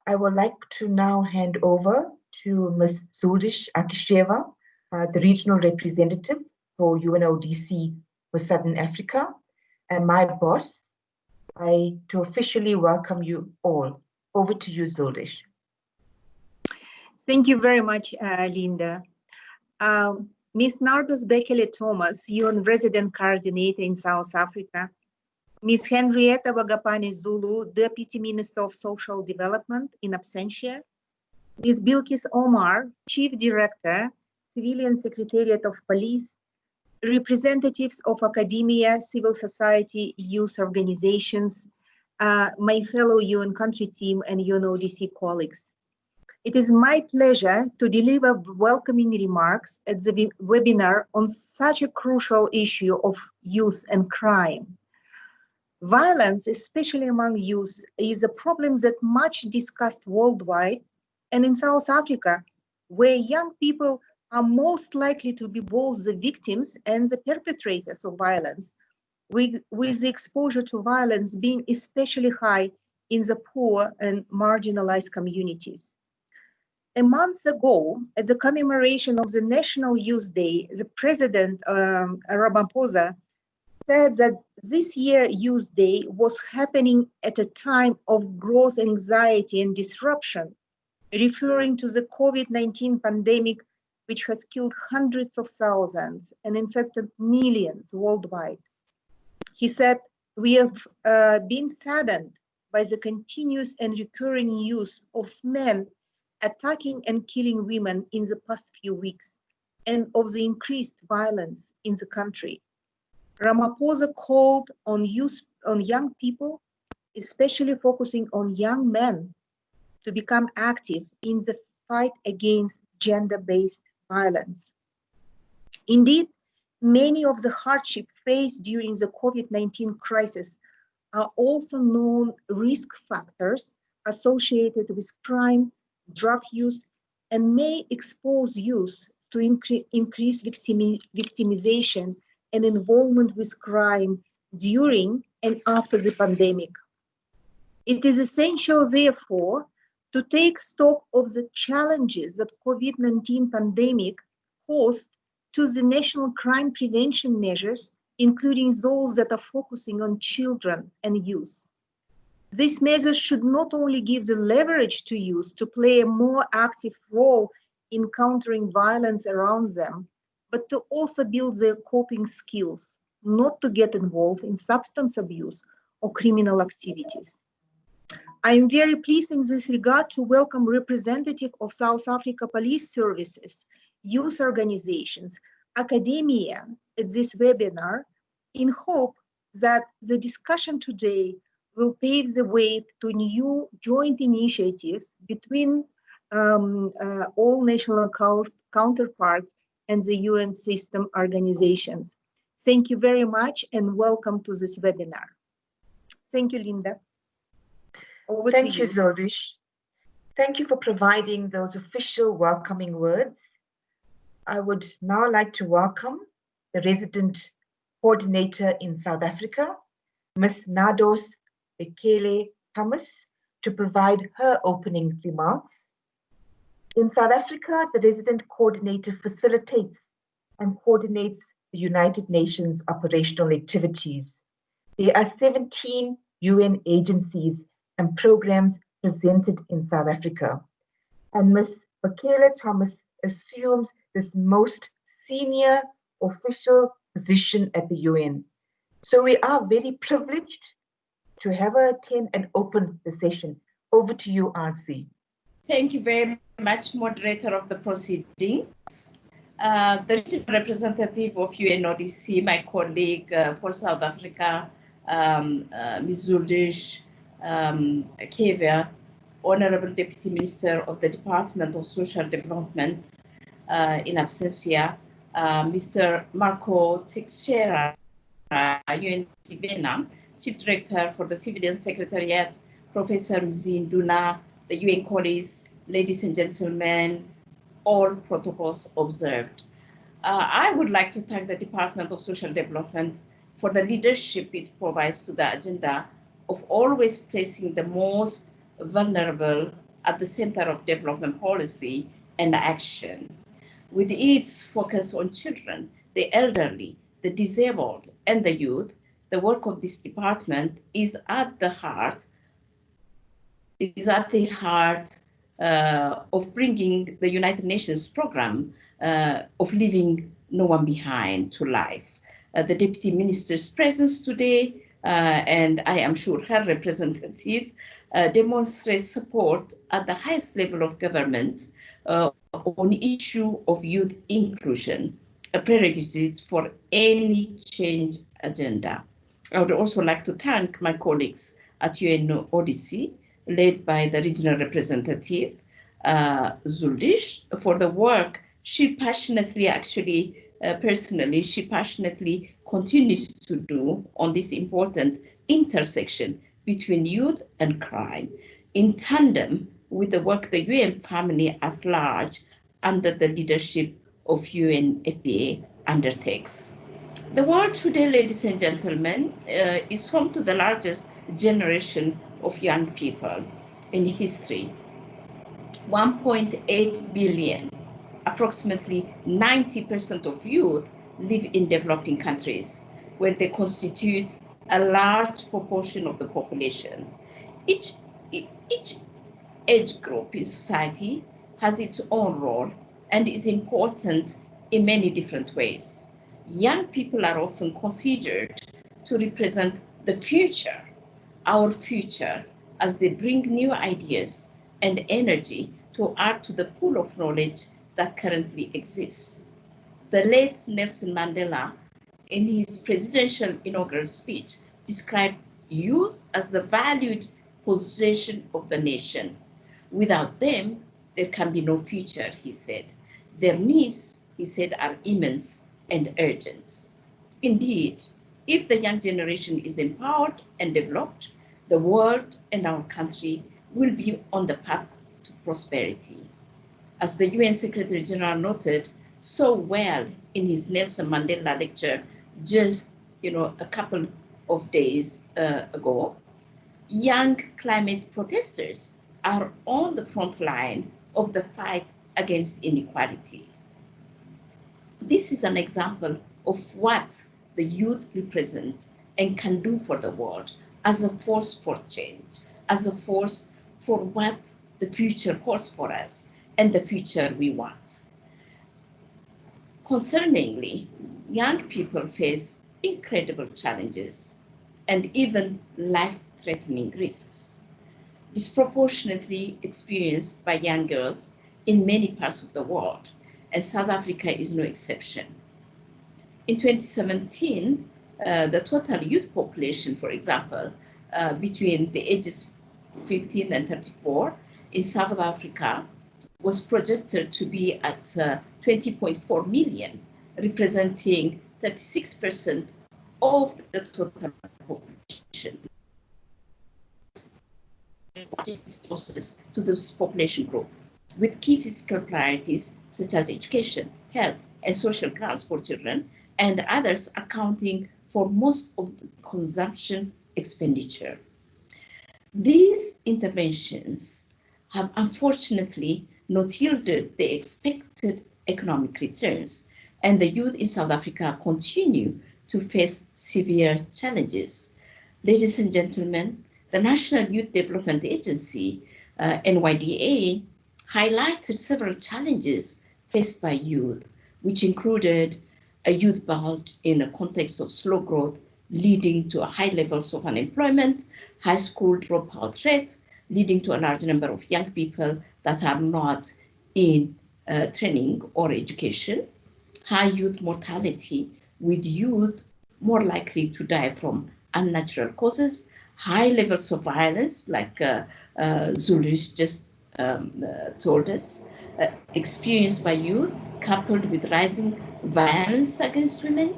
I would like to now hand over to Ms. Zuldish Akisheva, the regional representative for UNODC for Southern Africa, and my boss, to officially welcome you all. Over to you, Zuldish. Thank you very much, Linda. Ms. Nardos Bekele-Thomas, UN Resident Coordinator in South Africa. Ms. Henrietta Wagapane Zulu, Deputy Minister of Social Development in absentia. Ms. Bilkis Omar, Chief Director, Civilian Secretariat of Police, representatives of academia, civil society, youth organizations, my fellow UN country team and UNODC colleagues. It is my pleasure to deliver welcoming remarks at the webinar on such a crucial issue of youth and crime. Violence, especially among youth, is a problem that much discussed worldwide, and in South Africa, where young people are most likely to be both the victims and the perpetrators of violence, with the exposure to violence being especially high in the poor and marginalized communities. A month ago, at the commemoration of the National Youth Day, the President Ramaphosa said that this year's Youth Day was happening at a time of gross anxiety and disruption, referring to the COVID-19 pandemic, which has killed hundreds of thousands and infected millions worldwide. He said, "We have been saddened by the continuous and recurring use of men attacking and killing women in the past few weeks, and of the increased violence in the country." Ramaphosa called on young people, especially focusing on young men, to become active in the fight against gender-based violence. Indeed, many of the hardships faced during the COVID-19 crisis are also known risk factors associated with crime, drug use, and may expose youth to increased victimization and involvement with crime during and after the pandemic. It is essential, therefore, to take stock of the challenges that COVID-19 pandemic posed to the national crime prevention measures, including those that are focusing on children and youth. These measures should not only give the leverage to youth to play a more active role in countering violence around them, but to also build their coping skills, not to get involved in substance abuse or criminal activities. I am very pleased in this regard to welcome representatives of South Africa Police Services, youth organizations, academia at this webinar, in hope that the discussion today will pave the way to new joint initiatives between all national counterparts and the UN system organizations. Thank you very much and welcome to this webinar. Thank you, Linda. Over Thank to you, Zuldish. Thank you for providing those official welcoming words. I would now like to welcome the resident coordinator in South Africa, Ms. Nardos Bekele-Thomas, to provide her opening remarks. In South Africa, the resident coordinator facilitates and coordinates the United Nations operational activities. There are 17 UN agencies and programs presented in South Africa. And Ms. Bekele-Thomas assumes this most senior official position at the UN. So we are very privileged to have her attend and open the session. Over to you, RC. Thank you very much, moderator of the proceedings. The regional representative of UNODC, my colleague for South Africa, Ms. Zuldish Akisheva, Honorable Deputy Minister of the Department of Social Development in absentia, Mr. Marco Teixeira, UNODC Vietnam, Chief Director for the Civilian Secretariat, Professor Mzinduna, the UN colleagues, ladies and gentlemen, all protocols observed. I would like to thank the Department of Social Development for the leadership it provides to the agenda of always placing the most vulnerable at the center of development policy and action. With its focus on children, the elderly, the disabled, and the youth, the work of this department is at the heart of bringing the United Nations program of leaving no one behind to life. The Deputy Minister's presence today, and I am sure her representative, demonstrates support at the highest level of government on issue of youth inclusion, a prerequisite for any change agenda. I would also like to thank my colleagues at UNODC, led by the regional representative, Zuldish, for the work she passionately, personally, she passionately continues to do on this important intersection between youth and crime, in tandem with the work the UN family at large under the leadership of UNFPA undertakes. The world today, ladies and gentlemen, is home to the largest generation of young people in history. 1.8 billion, approximately 90% of youth live in developing countries, where they constitute a large proportion of the population. Each age group in society has its own role and is important in many different ways. Young people are often considered to represent the future, our future, as they bring new ideas and energy to add to the pool of knowledge that currently exists. The late Nelson Mandela, in his presidential inaugural speech, described youth as the valued possession of the nation. Without them, there can be no future, he said. Their needs, he said, are immense and urgent. Indeed, if the young generation is empowered and developed, the world and our country will be on the path to prosperity. As the UN Secretary General noted so well in his Nelson Mandela lecture just a couple of days ago, young climate protesters are on the front line of the fight against inequality. This is an example of what the youth represent and can do for the world as a force for change, as a force for what the future holds for us and the future we want. Concerningly, young people face incredible challenges and even life-threatening risks, disproportionately experienced by young girls in many parts of the world, and South Africa is no exception. In 2017, the total youth population, for example, between the ages 15 and 34 in South Africa was projected to be at 20.4 million, representing 36% of the total population. Resources to this population group, with key fiscal priorities such as education, health, and social grants for children, and others accounting for most of the consumption expenditure. These interventions have unfortunately not yielded the expected economic returns, and the youth in South Africa continue to face severe challenges. Ladies and gentlemen, the National Youth Development Agency, NYDA, highlighted several challenges faced by youth, which included a youth bulge in a context of slow growth, leading to high levels of unemployment, high school dropout rates, leading to a large number of young people that are not in training or education, high youth mortality, with youth more likely to die from unnatural causes, high levels of violence, like Zulish just told us, experienced by youth, coupled with rising violence against women,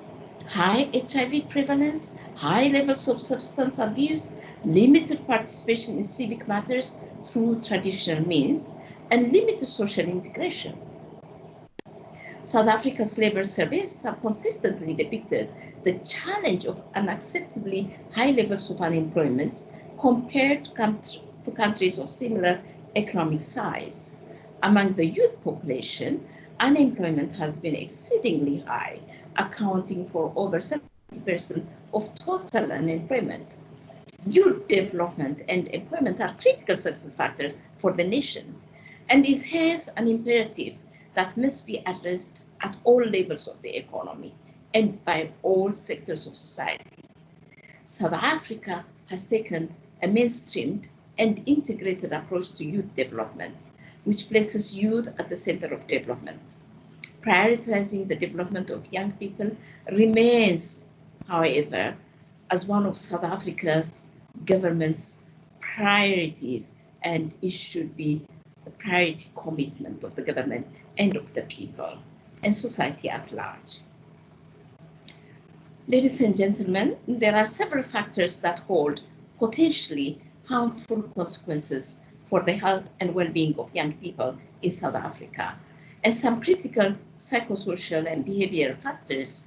high HIV prevalence, high levels of substance abuse, limited participation in civic matters through traditional means, and limited social integration. South Africa's labor surveys have consistently depicted the challenge of unacceptably high levels of unemployment compared to countries of similar economic size. Among the youth population, unemployment has been exceedingly high, accounting for over 70% of total unemployment. Youth development and employment are critical success factors for the nation, and is hence an imperative that must be addressed at all levels of the economy and by all sectors of society. South Africa has taken a mainstreamed and integrated approach to youth development, which places youth at the center of development. Prioritizing the development of young people remains, however, as one of South Africa's government's priorities, and it should be a priority commitment of the government and of the people and society at large. Ladies and gentlemen, there are several factors that hold potentially harmful consequences for the health and well-being of young people in South Africa, and some critical psychosocial and behavioral factors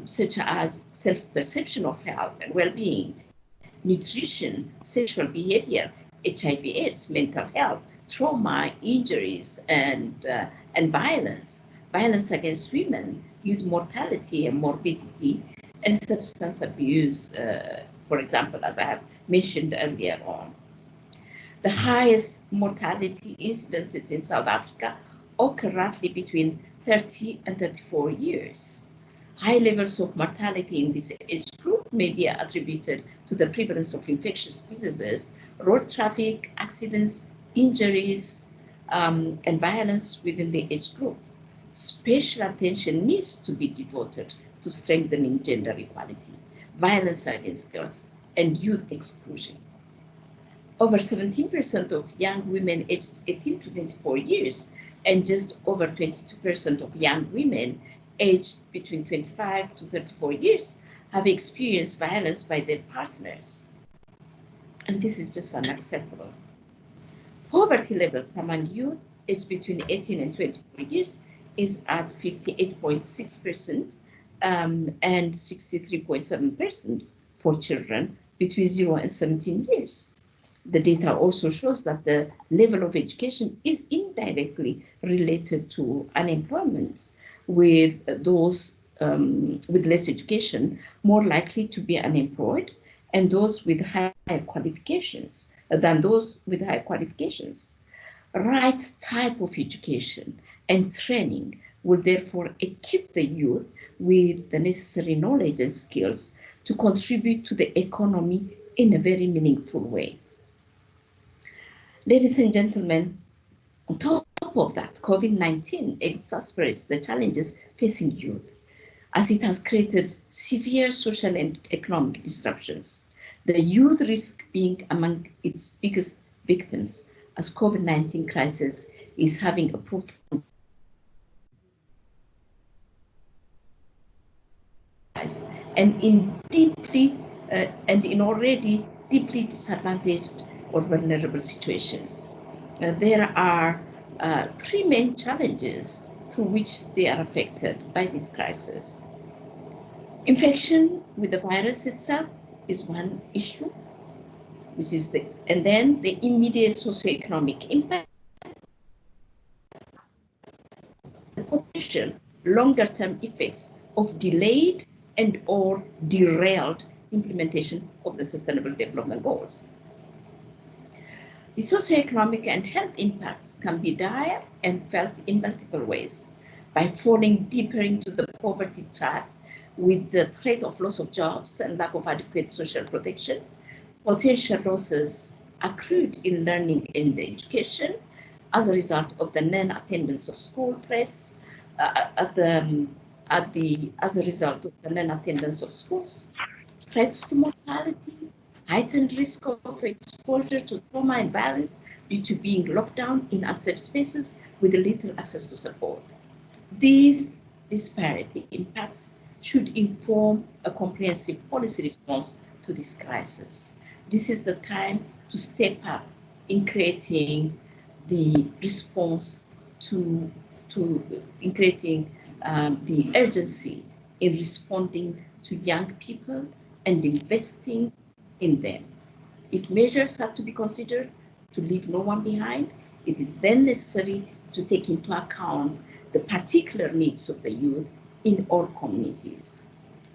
such as self-perception of health and well-being, nutrition, sexual behavior, HIV/AIDS, mental health, trauma, injuries, and violence, violence against women, youth mortality and morbidity, and substance abuse, for example, as I have mentioned earlier on. The highest mortality incidences in South Africa occur roughly between 30 and 34 years. High levels of mortality in this age group may be attributed to the prevalence of infectious diseases, road traffic, accidents, injuries, and violence within the age group. Special attention needs to be devoted to strengthening gender equality, violence against girls, and youth exclusion. Over 17% of young women aged 18 to 24 years and just over 22% of young women aged between 25 to 34 years have experienced violence by their partners. And this is just unacceptable. Poverty levels among youth aged between 18 and 24 years is at 58.6% and 63.7% for children between 0 and 17 years. The data also shows that the level of education is indirectly related to unemployment, with those with less education more likely to be unemployed, and those with higher qualifications than those with higher qualifications. Right type of education and training will therefore equip the youth with the necessary knowledge and skills to contribute to the economy in a very meaningful way. Ladies and gentlemen, on top of that, COVID-19 exacerbates the challenges facing youth, as it has created severe social and economic disruptions. The youth risk being among its biggest victims, as COVID-19 crisis is having a profound and in already deeply disadvantaged or vulnerable situations. There are three main challenges through which they are affected by this crisis. Infection with the virus itself is one issue, which is and then the immediate socioeconomic impact, the potential longer-term effects of delayed and or derailed implementation of the Sustainable Development Goals. The socioeconomic and health impacts can be dire and felt in multiple ways: by falling deeper into the poverty trap with the threat of loss of jobs and lack of adequate social protection, potential losses accrued in learning and education as a result of the non-attendance of school threats, as a result of the non-attendance of schools, threats to mortality, heightened risk of exposure to trauma and violence due to being locked down in unsafe spaces with little access to support. These disparity impacts should inform a comprehensive policy response to this crisis. This is the time to step up in creating the response in creating the urgency in responding to young people and investing in them. If measures have to be considered, to leave no one behind, it is then necessary to take into account the particular needs of the youth in all communities.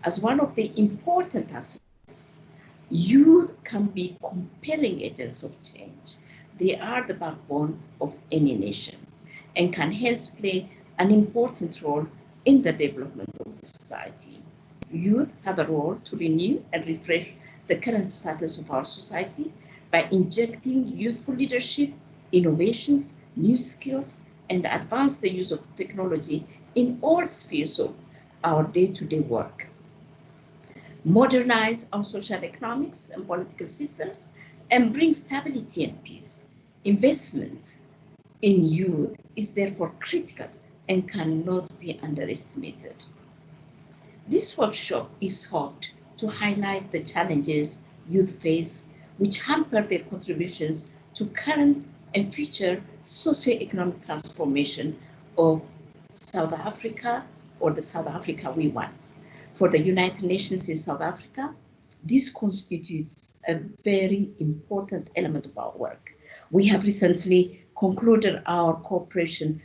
As one of the important aspects, youth can be compelling agents of change. They are the backbone of any nation and can hence play an important role in the development of the society. Youth have a role to renew and refresh the current status of our society by injecting youthful leadership, innovations, new skills, and advance the use of technology in all spheres of our day-to-day work. Modernize our social economics and political systems, and bring stability and peace. Investment in youth is therefore critical and cannot be underestimated. This workshop is sought to highlight the challenges youth face, which hamper their contributions to current and future socio-economic transformation of South Africa, or the South Africa we want. For the United Nations in South Africa, this constitutes a very important element of our work. We have recently concluded our cooperation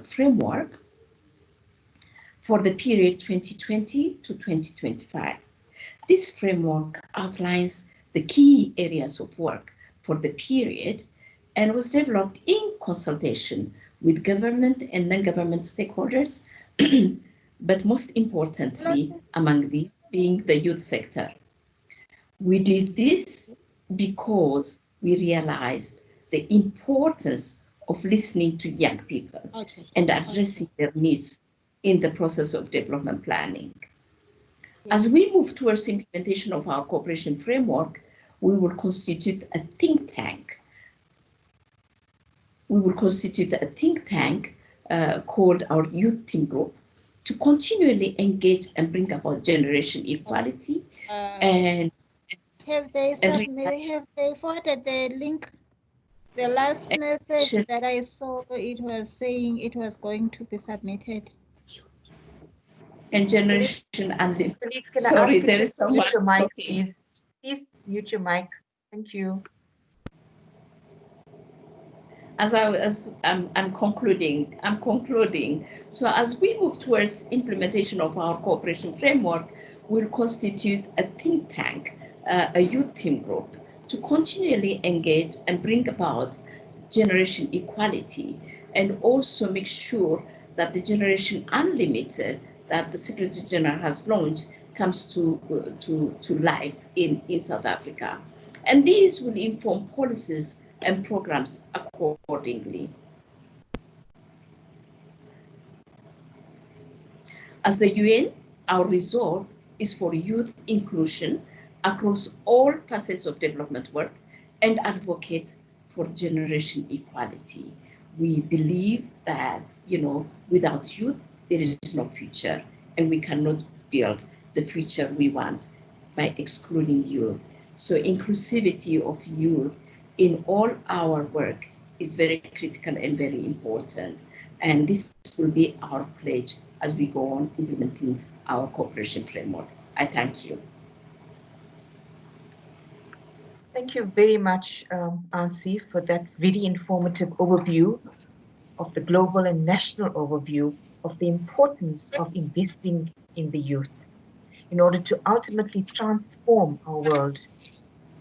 framework for the period 2020 to 2025. This framework outlines the key areas of work for the period and was developed in consultation with government and non-government stakeholders, but most importantly, among these being the youth sector. We did this because we realized the importance of listening to young people and addressing their needs in the process of development planning. As we move towards implementation of our cooperation framework, we will constitute a think tank. Called our Youth Team Group to continually engage and bring about generation equality. And have they forwarded the link? The last message that I saw, it was saying it was going to be submitted. And generation unlimited. Colleagues, can Sorry, I ask there you is to so mute much your mic, talking. please? Please mute your mic. Thank you. As I'm concluding. So as we move towards implementation of our cooperation framework, we'll constitute a think tank, a youth team group, to continually engage and bring about generation equality, and also make sure that the generation unlimited that the Secretary General has launched comes to life in South Africa. And these will inform policies and programs accordingly. As the UN, our resolve is for youth inclusion across all facets of development work and advocate for generation equality. We believe that, without youth, there is no future, and we cannot build the future we want by excluding youth. So inclusivity of youth in all our work is very critical and very important. And this will be our pledge as we go on implementing our cooperation framework. I thank you. Thank you very much, Ansi, for that very informative overview of the global and national overview of the importance of investing in the youth in order to ultimately transform our world,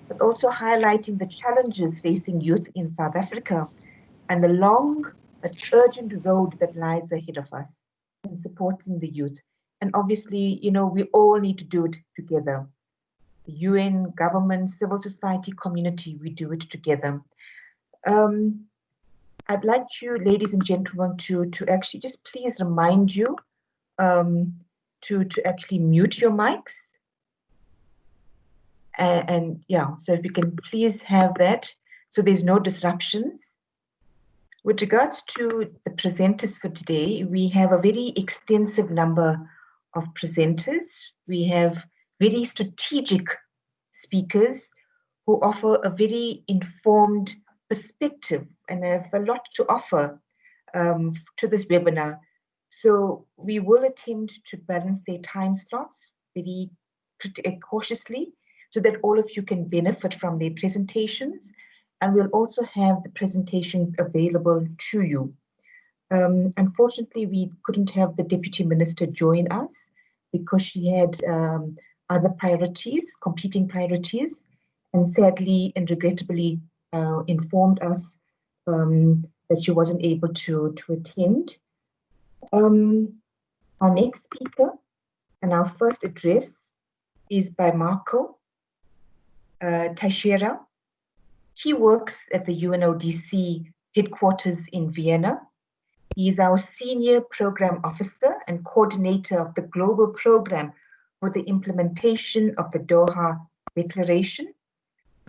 but also highlighting the challenges facing youth in South Africa and the long but urgent road that lies ahead of us in supporting the youth. And obviously, we all need to do it together. The UN, government, civil society, community, we do it together. I'd like you, ladies and gentlemen, to actually just please remind you to actually mute your mics. And yeah, so if we can please have that, so there's no disruptions. With regards to the presenters for today, we have a very extensive number of presenters. We have very strategic speakers who offer a very informed perspective and have a lot to offer to this webinar. So we will attempt to balance their time slots very cautiously so that all of you can benefit from their presentations and we'll also have the presentations available to you. Unfortunately, we couldn't have the Deputy Minister join us because she had other priorities, competing priorities, and sadly and regrettably informed us that she wasn't able to attend. Our next speaker and our first address is by Marco Teixeira. He works at the UNODC headquarters in Vienna. He is our Senior Program Officer and Coordinator of the Global Program for the implementation of the Doha Declaration.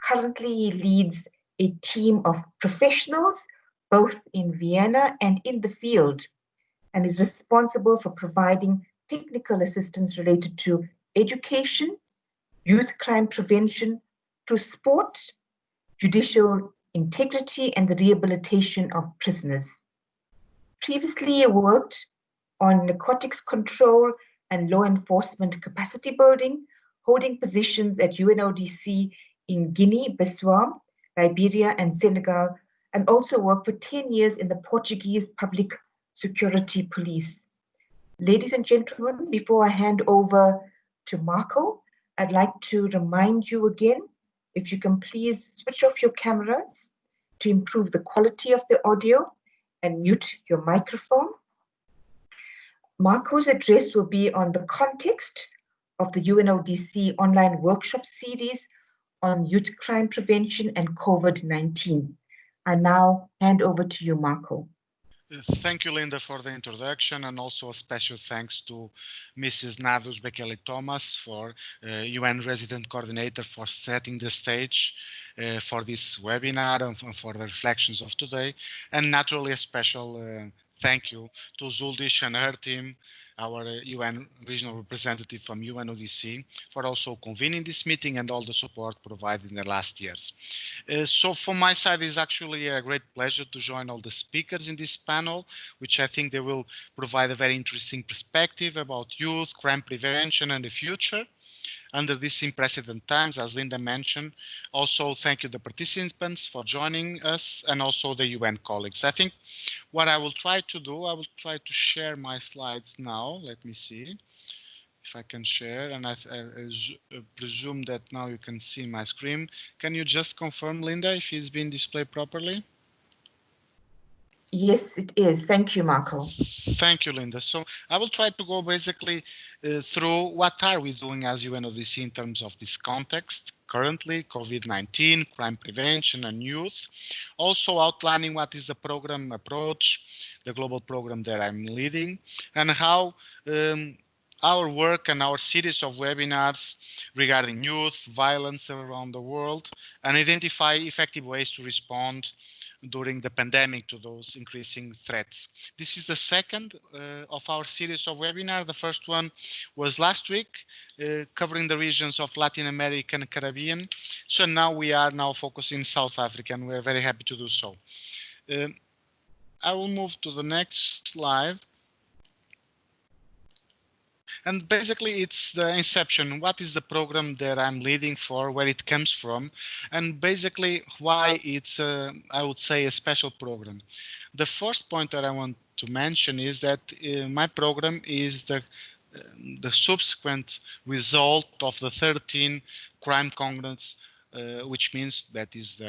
Currently, he leads a team of professionals, both in Vienna and in the field, and is responsible for providing technical assistance related to education, youth crime prevention, to sport, judicial integrity, and the rehabilitation of prisoners. Previously, he worked on narcotics control and law enforcement capacity building, holding positions at UNODC in Guinea, Bissau, Liberia, and Senegal, and also worked for 10 years in the Portuguese Public Security Police. Ladies and gentlemen, before I hand over to Marco, I'd like to remind you again, if you can please switch off your cameras to improve the quality of the audio and mute your microphone. Marco's address will be on the context of the UNODC online workshop series on youth crime prevention and COVID-19. I now hand over to you, Marco. Thank you, Linda, for the introduction, and also a special thanks to Mrs. Nados Bekele Thomas, for UN Resident Coordinator, for setting the stage for this webinar and for the reflections of today. And naturally, a special thank you to Zuldish and her team, our UN regional representative from UNODC, for also convening this meeting and all the support provided in the last years. So from my side, it's actually a great pleasure to join all the speakers in this panel, which I think they will provide a very interesting perspective about youth, crime prevention, and the future under these unprecedented times, as Linda mentioned. Also, thank you the participants for joining us, and also the UN colleagues. I think what I will try to do, I will try to share my slides now. Let me see if I can share, and I presume that now you can see my screen. Can you just confirm, Linda, if it's been displayed properly? Yes, it is. Thank you, Marco. Thank you, Linda. So I will try to go basically through what are we doing as UNODC in terms of this context currently, COVID-19, crime prevention, and youth. Also outlining what is the program approach, the global program that I'm leading, and how our work and our series of webinars regarding youth, violence around the world, and identify effective ways to respond during the pandemic to those increasing threats. This is the second of our series of webinars. The first one was last week, covering the regions of Latin America and Caribbean. So now we are focusing South Africa, and we're very happy to do so. I will move to the next slide. And basically, it's the inception. What is the program that I'm leading for, where it comes from, and basically why it's, I would say, a special program. The first point that I want to mention is that my program is the subsequent result of the 13 Crime Congress, which means that is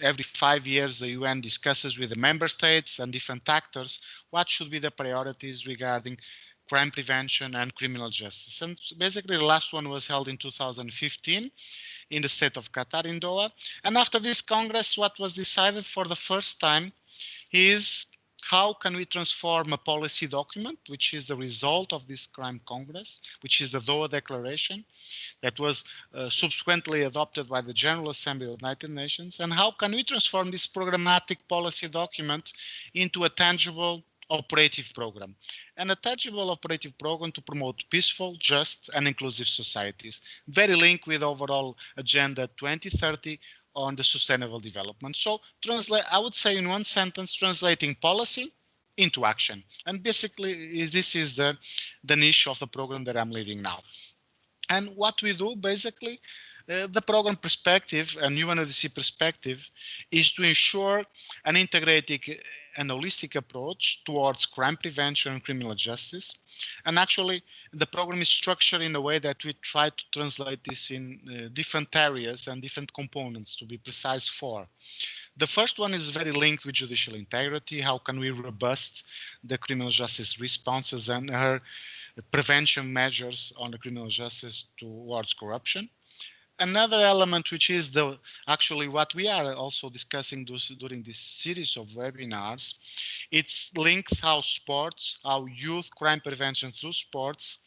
every 5 years the UN discusses with the member states and different actors what should be the priorities regarding crime prevention and criminal justice. And basically the last one was held in 2015 in the state of Qatar in Doha. And after this Congress, what was decided for the first time is how can we transform a policy document, which is the result of this Crime Congress, which is the Doha Declaration that was subsequently adopted by the General Assembly of the United Nations, and how can we transform this programmatic policy document into a tangible operative program, and a tangible operative program to promote peaceful, just, and inclusive societies, very linked with overall Agenda 2030 on the sustainable development. So I would say in one sentence, translating policy into action. And basically this is the niche of the program that I'm leading now. And what we do basically, The program perspective and UNODC perspective is to ensure an integrated and holistic approach towards crime prevention and criminal justice. And actually, the program is structured in a way that we try to translate this in different areas and different components, to be precise for. The first one is very linked with judicial integrity. How can we robust the criminal justice responses and her prevention measures on the criminal justice towards corruption? Another element, which is the actually what we are also discussing during this series of webinars, it's linked how sports, how youth crime prevention through sports,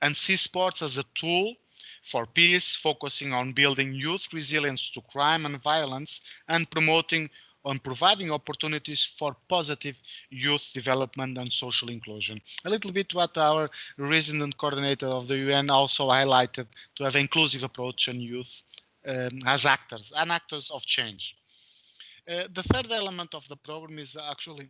and see sports as a tool for peace, focusing on building youth resilience to crime and violence, and promoting on providing opportunities for positive youth development and social inclusion. A little bit what our resident coordinator of the UN also highlighted, to have an inclusive approach on youth as actors and actors of change. The third element of the program is actually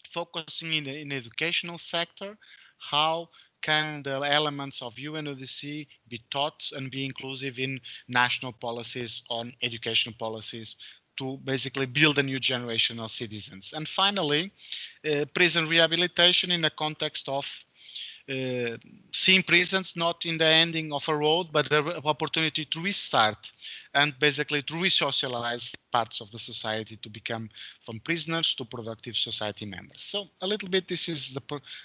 focusing in the educational sector. How can the elements of UNODC be taught and be inclusive in national policies on educational policies to basically build a new generation of citizens? And finally, prison rehabilitation in the context of seeing prisons not in the ending of a road, but the opportunity to restart and basically to re-socialize parts of the society to become from prisoners to productive society members. So a little bit, this is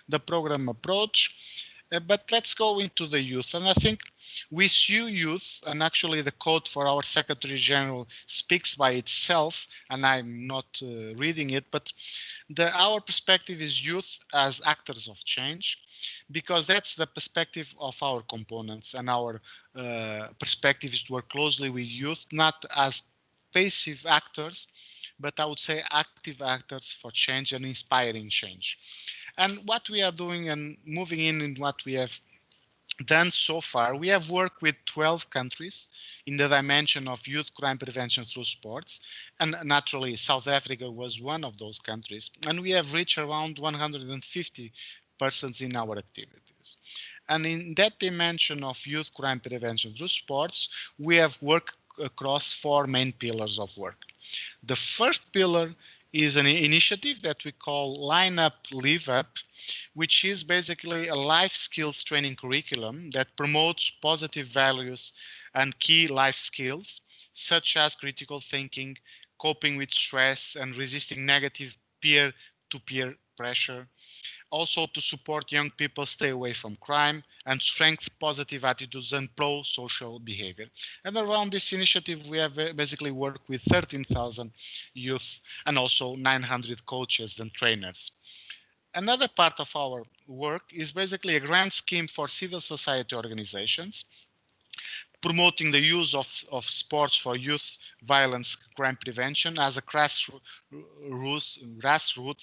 the program approach. But let's go into the youth. And I think we sue youth, and actually the code for our Secretary General speaks by itself, and I'm not reading it, but our perspective is youth as actors of change, because that's the perspective of our components, and our perspective is to work closely with youth, not as passive actors, but I would say active actors for change and inspiring change. And what we are doing and moving in what we have done so far, we have worked with 12 countries in the dimension of youth crime prevention through sports. And naturally, South Africa was one of those countries. And we have reached around 150 persons in our activities. And in that dimension of youth crime prevention through sports, we have worked across 4 main pillars of work. The first pillar is an initiative that we call Line Up, Live Up, which is basically a life skills training curriculum that promotes positive values and key life skills, such as critical thinking, coping with stress, and resisting negative peer-to-peer pressure. Also to support young people stay away from crime and strengthen positive attitudes and pro-social behavior. And around this initiative, we have basically worked with 13,000 youth and also 900 coaches and trainers. Another part of our work is basically a grant scheme for civil society organizations, promoting the use of sports for youth violence crime prevention as a grassroots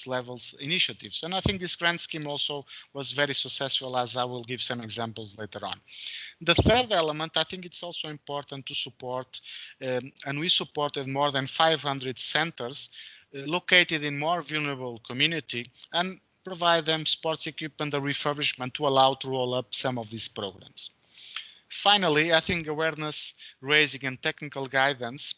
levels initiatives. And I think this grant scheme also was very successful, as I will give some examples later on. The third element, I think it's also important to support, and we supported more than 500 centers located in more vulnerable community, and provide them sports equipment and refurbishment to allow to roll up some of these programs. Finally, I think awareness raising and technical guidance,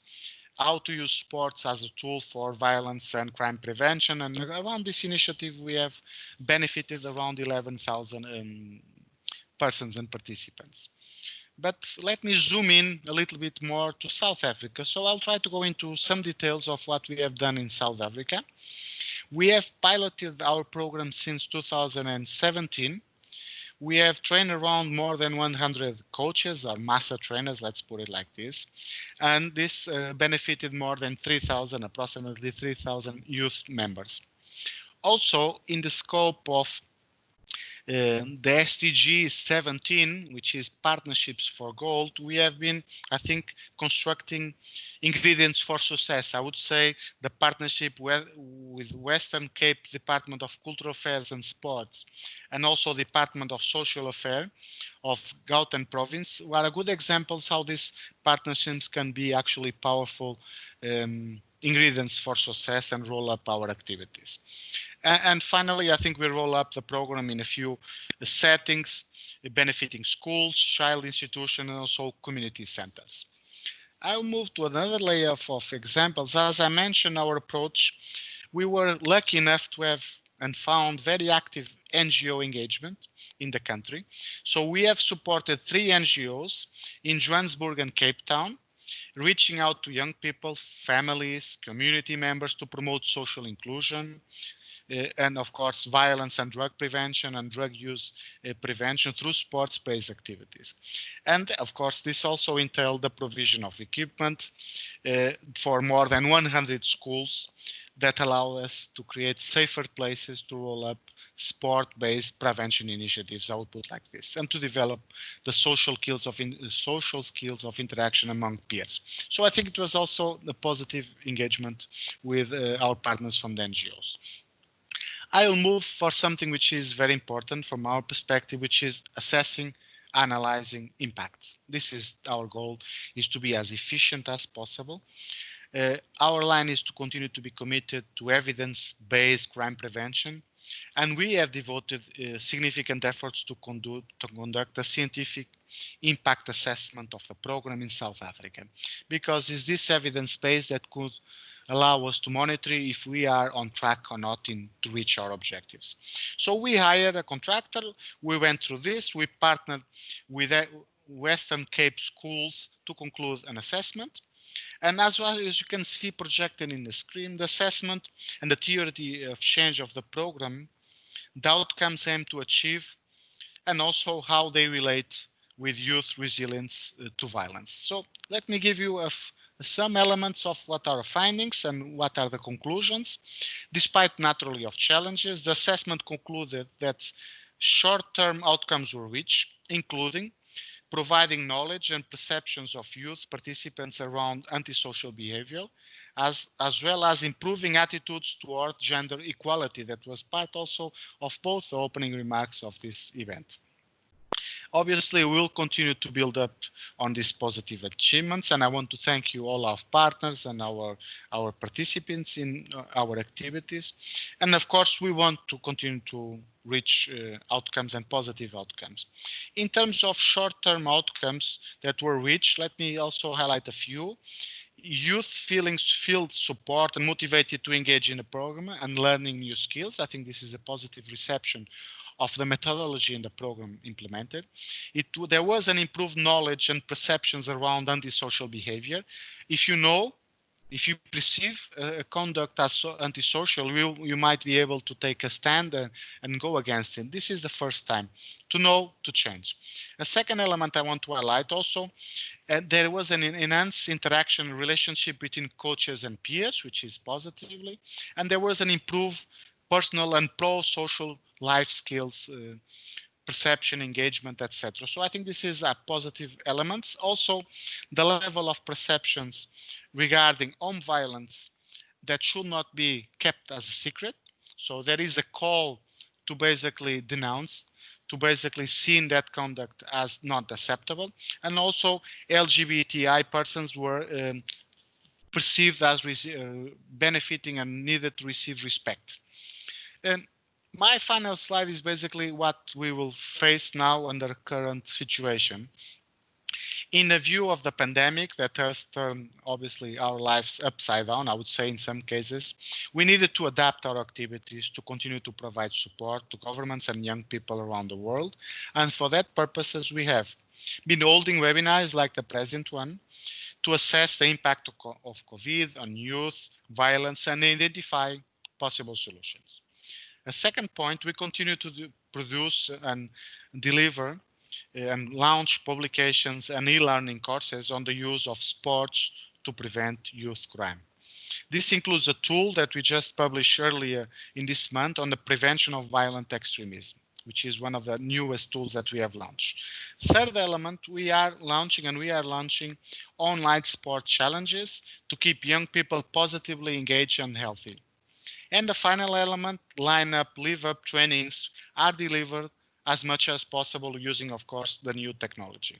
how to use sports as a tool for violence and crime prevention. And around this initiative, we have benefited around 11,000 persons and participants. But let me zoom in a little bit more to South Africa. So I'll try to go into some details of what we have done in South Africa. We have piloted our program since 2017. We have trained around more than 100 coaches or master trainers, let's put it like this. And this benefited more than approximately 3,000 youth members. Also, in the scope of the SDG 17, which is Partnerships for Gold, we have been, I think, constructing ingredients for success. I would say the partnership with Western Cape Department of Cultural Affairs and Sports, and also Department of Social Affairs of Gauteng Province, were good examples how these partnerships can be actually powerful ingredients for success and roll up our activities. And finally, I think we roll up the program in a few settings, benefiting schools, child institutions, and also community centers. I'll move to another layer of examples. As I mentioned, our approach, we were lucky enough to have and found very active NGO engagement in the country. So we have supported 3 NGOs in Johannesburg and Cape Town, reaching out to young people, families, community members to promote social inclusion, and of course violence and drug prevention and drug use prevention through sports-based activities. And of course this also entailed the provision of equipment for more than 100 schools that allow us to create safer places to roll up sport-based prevention initiatives, I would put like this, and to develop the social skills of interaction among peers. So I think it was also a positive engagement with our partners from the NGOs. I'll move for something which is very important from our perspective, which is assessing, analyzing impact. This is our goal, is to be as efficient as possible. Our line is to continue to be committed to evidence-based crime prevention, and we have devoted significant efforts to conduct a scientific impact assessment of the program in South Africa, because it's this evidence-based that could allow us to monitor if we are on track or not to reach our objectives. So we hired a contractor, we went through this, we partnered with Western Cape schools to conclude an assessment. And as well as you can see projected in the screen, the assessment and the theory of change of the program, the outcomes aim to achieve, and also how they relate with youth resilience to violence. So let me give you some elements of what are findings and what are the conclusions. Despite naturally of challenges, the assessment concluded that short-term outcomes were reached, including providing knowledge and perceptions of youth participants around antisocial behavior, as well as improving attitudes toward gender equality. That was part also of both the opening remarks of this event. Obviously, we'll continue to build up on these positive achievements, and I want to thank you all our partners and our participants in our activities. And of course, we want to continue to reach outcomes and positive outcomes. In terms of short-term outcomes that were reached, let me also highlight a few. Youth feel support and motivated to engage in the program and learning new skills. I think this is a positive reception of the methodology in the program implemented. There was an improved knowledge and perceptions around antisocial behavior. If you perceive conduct as antisocial, you might be able to take a stand and go against it. This is the first time to know to change. A second element I want to highlight also, there was an enhanced interaction relationship between coaches and peers, which is positively, and there was an improved personal and pro-social life skills, perception, engagement, etc. So I think this is a positive elements. Also, the level of perceptions regarding home violence that should not be kept as a secret. So there is a call to basically denounce, to basically see that conduct as not acceptable. And also LGBTI persons were perceived as benefiting and needed to receive respect. And my final slide is basically what we will face now under current situation. In the view of the pandemic that has turned obviously our lives upside down, I would say in some cases, we needed to adapt our activities to continue to provide support to governments and young people around the world. And for that purposes, we have been holding webinars like the present one to assess the impact of COVID on youth, violence, and identify possible solutions. A second point, we continue to produce and deliver and launch publications and e-learning courses on the use of sports to prevent youth crime. This includes a tool that we just published earlier in this month on the prevention of violent extremism, which is one of the newest tools that we have launched. Third element, we are launching online sport challenges to keep young people positively engaged and healthy. And the final element, lineup, live up trainings are delivered as much as possible using, of course, the new technology.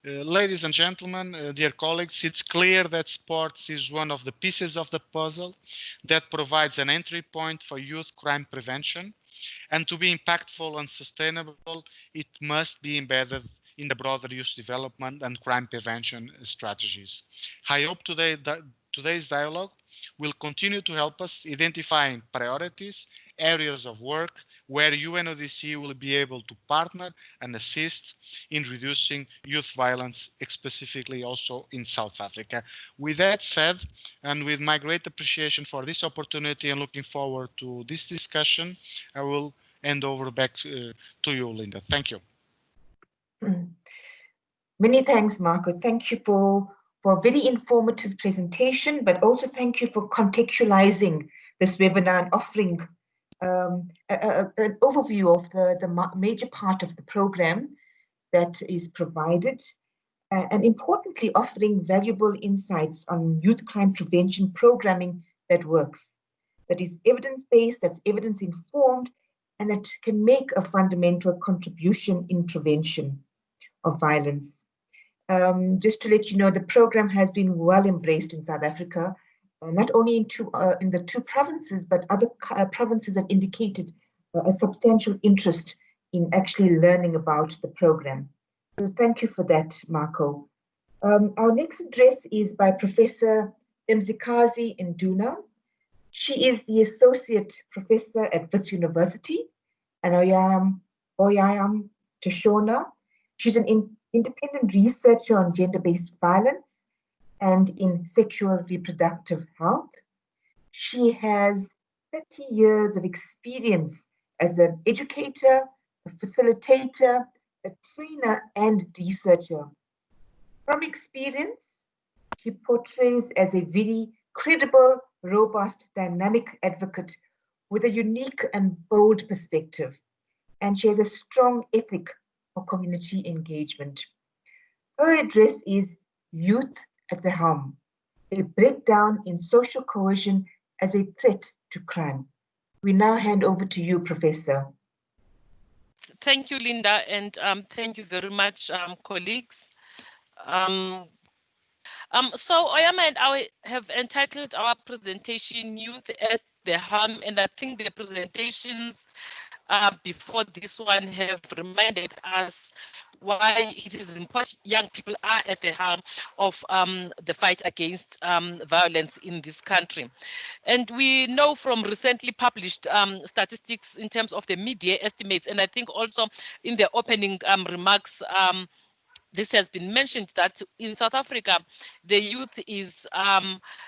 Ladies and gentlemen, dear colleagues, it's clear that sports is one of the pieces of the puzzle that provides an entry point for youth crime prevention. And to be impactful and sustainable, it must be embedded in the broader youth development and crime prevention strategies. I hope today's dialogue will continue to help us identifying priorities, areas of work where UNODC will be able to partner and assist in reducing youth violence, specifically also in South Africa. With that said, and with my great appreciation for this opportunity and looking forward to this discussion, I will hand over back to you, Linda. Thank you. Many thanks, Marco. Thank you for a very informative presentation, but also thank you for contextualizing this webinar and offering an overview of the major part of the program that is provided, and importantly, offering valuable insights on youth crime prevention programming that works, that is evidence-based, that's evidence-informed, and that can make a fundamental contribution in prevention of violence. Just to let you know, the program has been well embraced in South Africa, not only in the two provinces, but other provinces have indicated a substantial interest in actually learning about the program. So thank you for that, Marco. Our next address is by Professor Mzikazi Nduna. She is the Associate Professor at Wits University, and Oyayam Tashona. She's an independent researcher on gender-based violence and in sexual reproductive health. She has 30 years of experience as an educator, a facilitator, a trainer, and researcher. From experience, she portrays as a very credible, robust, dynamic advocate with a unique and bold perspective, and she has a strong ethic for community engagement. Her address is Youth at the Helm, a breakdown in social cohesion as a threat to crime. We now hand over to you, Professor. Thank you, Linda, and thank you very much, colleagues. So Oyama and I have entitled our presentation Youth at the Helm, and I think the presentations before this one have reminded us why it is important young people are at the helm of the fight against violence in this country. And we know from recently published statistics in terms of the media estimates, and I think also in the opening remarks, this has been mentioned, that in South Africa, the youth is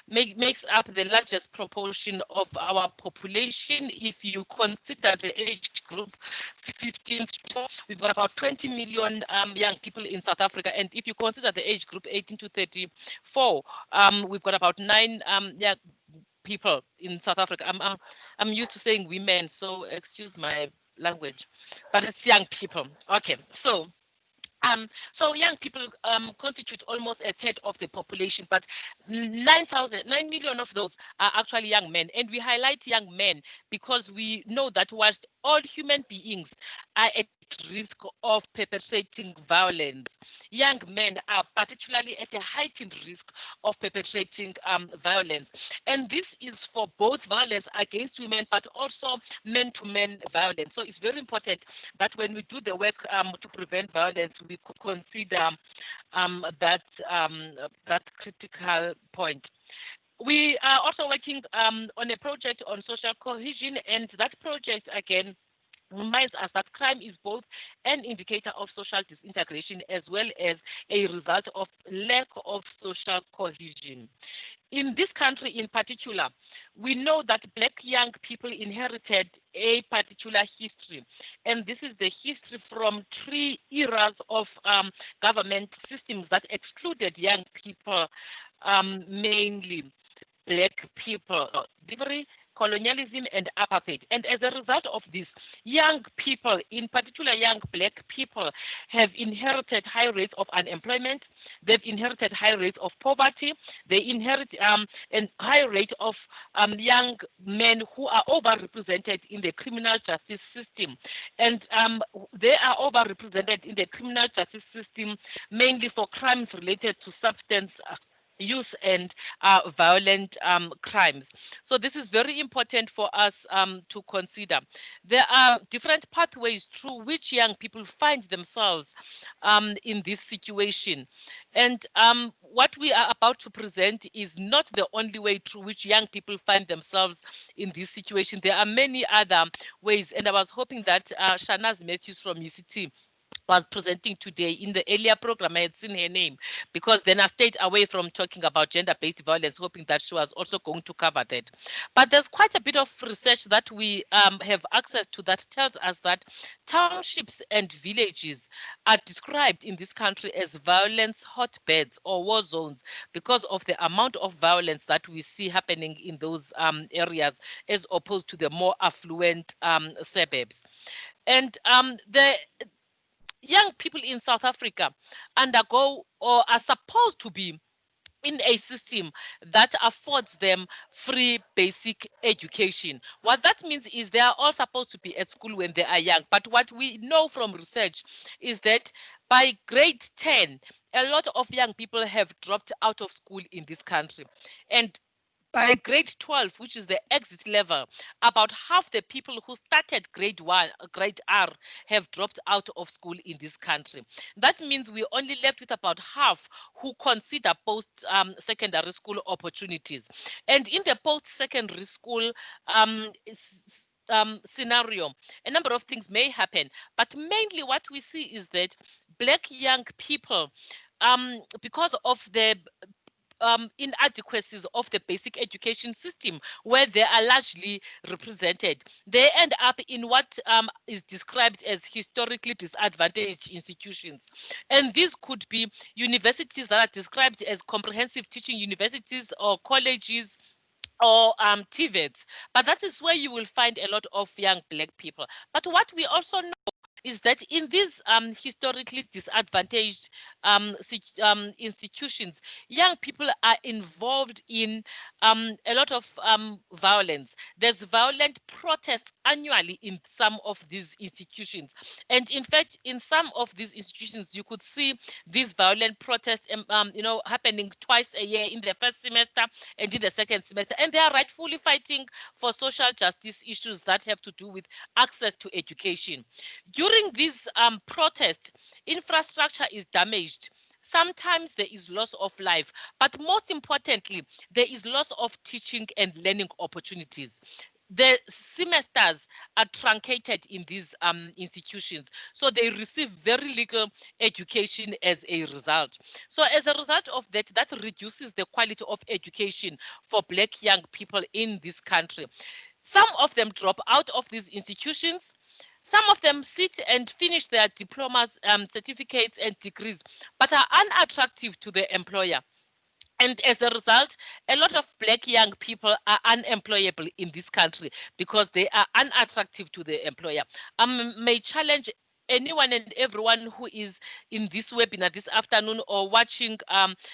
makes up the largest proportion of our population. If you consider the age group 15 to, we've got about 20 million young people in South Africa. And if you consider the age group 18 to 34, we've got about 9 young people in South Africa. I'm used to saying women, so excuse my language, but it's young people. Okay, so young people constitute almost a third of the population, but 9 million of those are actually young men. And we highlight young men because we know that whilst all human beings are at risk of perpetrating violence, young men are particularly at a heightened risk of perpetrating violence. And this is for both violence against women, but also men-to-men violence. So it's very important that when we do the work to prevent violence, we consider that critical point. We are also working on a project on social cohesion, and that project again reminds us that crime is both an indicator of social disintegration as well as a result of lack of social cohesion. In this country in particular, we know that Black young people inherited a particular history, and this is the history from 3 eras of government systems that excluded young people, mainly Black people, slavery, colonialism, and apartheid. And as a result of this, young people, in particular young Black people, have inherited high rates of unemployment. They've inherited high rates of poverty. They inherit a high rate of young men who are overrepresented in the criminal justice system. And they are overrepresented in the criminal justice system mainly for crimes related to substance youth and violent crimes. So this is very important for us to consider. There are different pathways through which young people find themselves in this situation. And what we are about to present is not the only way through which young people find themselves in this situation. There are many other ways. And I was hoping that Shanaz Matthews from UCT was presenting today. In the earlier program, I had seen her name, because then I stayed away from talking about gender-based violence, hoping that she was also going to cover that. But there's quite a bit of research that we have access to that tells us that townships and villages are described in this country as violence hotbeds or war zones because of the amount of violence that we see happening in those areas, as opposed to the more affluent suburbs. And the young people in South Africa undergo or are supposed to be in a system that affords them free basic education. What that means is they are all supposed to be at school when they are young. But what we know from research is that by grade 10, a lot of young people have dropped out of school in this country. And by grade 12, which is the exit level, about half the people who started grade 1, grade R, have dropped out of school in this country. That means we're only left with about half who consider post-secondary school opportunities. And in the post-secondary school scenario, a number of things may happen, but mainly what we see is that Black young people, because of the inadequacies of the basic education system, where they are largely represented, they end up in what is described as historically disadvantaged institutions. And these could be universities that are described as comprehensive teaching universities or colleges or TVETs. But that is where you will find a lot of young Black people. But what we also know is that in these historically disadvantaged institutions, young people are involved in a lot of violence. There's violent protest annually in some of these institutions. And in fact, in some of these institutions, you could see these violent protests happening twice a year, in the first semester and in the second semester. And they are rightfully fighting for social justice issues that have to do with access to education. During these protests, infrastructure is damaged. Sometimes there is loss of life, but most importantly, there is loss of teaching and learning opportunities. The semesters are truncated in these institutions, so they receive very little education as a result. So as a result of that, that reduces the quality of education for Black young people in this country. Some of them drop out of these institutions. Some of them sit and finish their diplomas, certificates, and degrees, but are unattractive to the employer. And as a result, a lot of Black young people are unemployable in this country because they are unattractive to the employer. I may challenge anyone and everyone who is in this webinar this afternoon or watching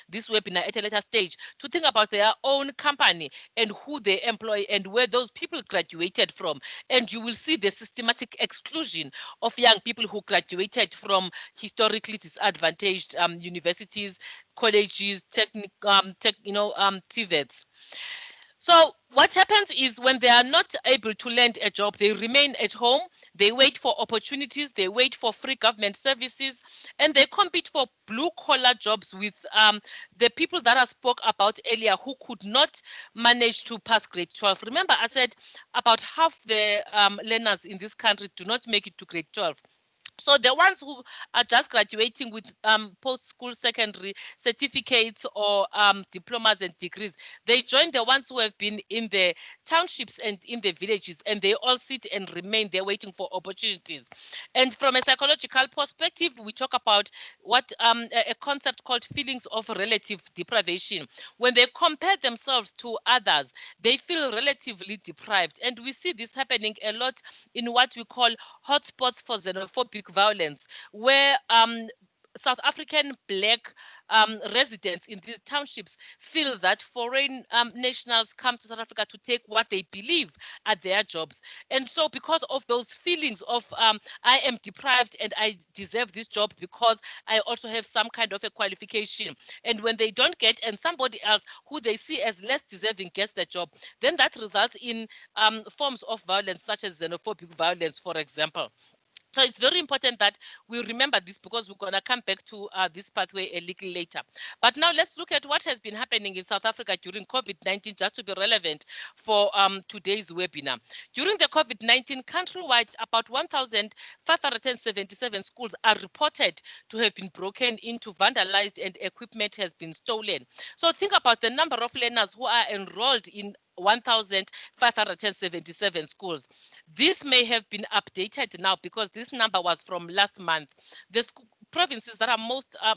this webinar at a later stage to think about their own company and who they employ and where those people graduated from. And you will see the systematic exclusion of young people who graduated from historically disadvantaged universities, colleges, TVETs. So what happens is when they are not able to land a job, they remain at home, they wait for opportunities, they wait for free government services, and they compete for blue collar jobs with the people that I spoke about earlier who could not manage to pass grade 12. Remember, I said about half the learners in this country do not make it to grade 12. So the ones who are just graduating with post-school secondary certificates or diplomas and degrees, they join the ones who have been in the townships and in the villages, and they all sit and remain there waiting for opportunities. And from a psychological perspective, we talk about what a concept called feelings of relative deprivation. When they compare themselves to others, they feel relatively deprived. And we see this happening a lot in what we call hotspots for xenophobic violence, where South African Black residents in these townships feel that foreign nationals come to South Africa to take what they believe are their jobs. And so because of those feelings of I am deprived and I deserve this job because I also have some kind of a qualification. And when they don't get, and somebody else who they see as less deserving gets the job, then that results in forms of violence such as xenophobic violence, for example. So it's very important that we remember this because we're going to come back to this pathway a little later. But now let's look at what has been happening in South Africa during COVID-19 just to be relevant for today's webinar. During the COVID-19 countrywide, about 1,577 schools are reported to have been broken into, vandalized, and equipment has been stolen. So think about the number of learners who are enrolled in 1,577 schools. This may have been updated now because this number was from last month. The provinces that are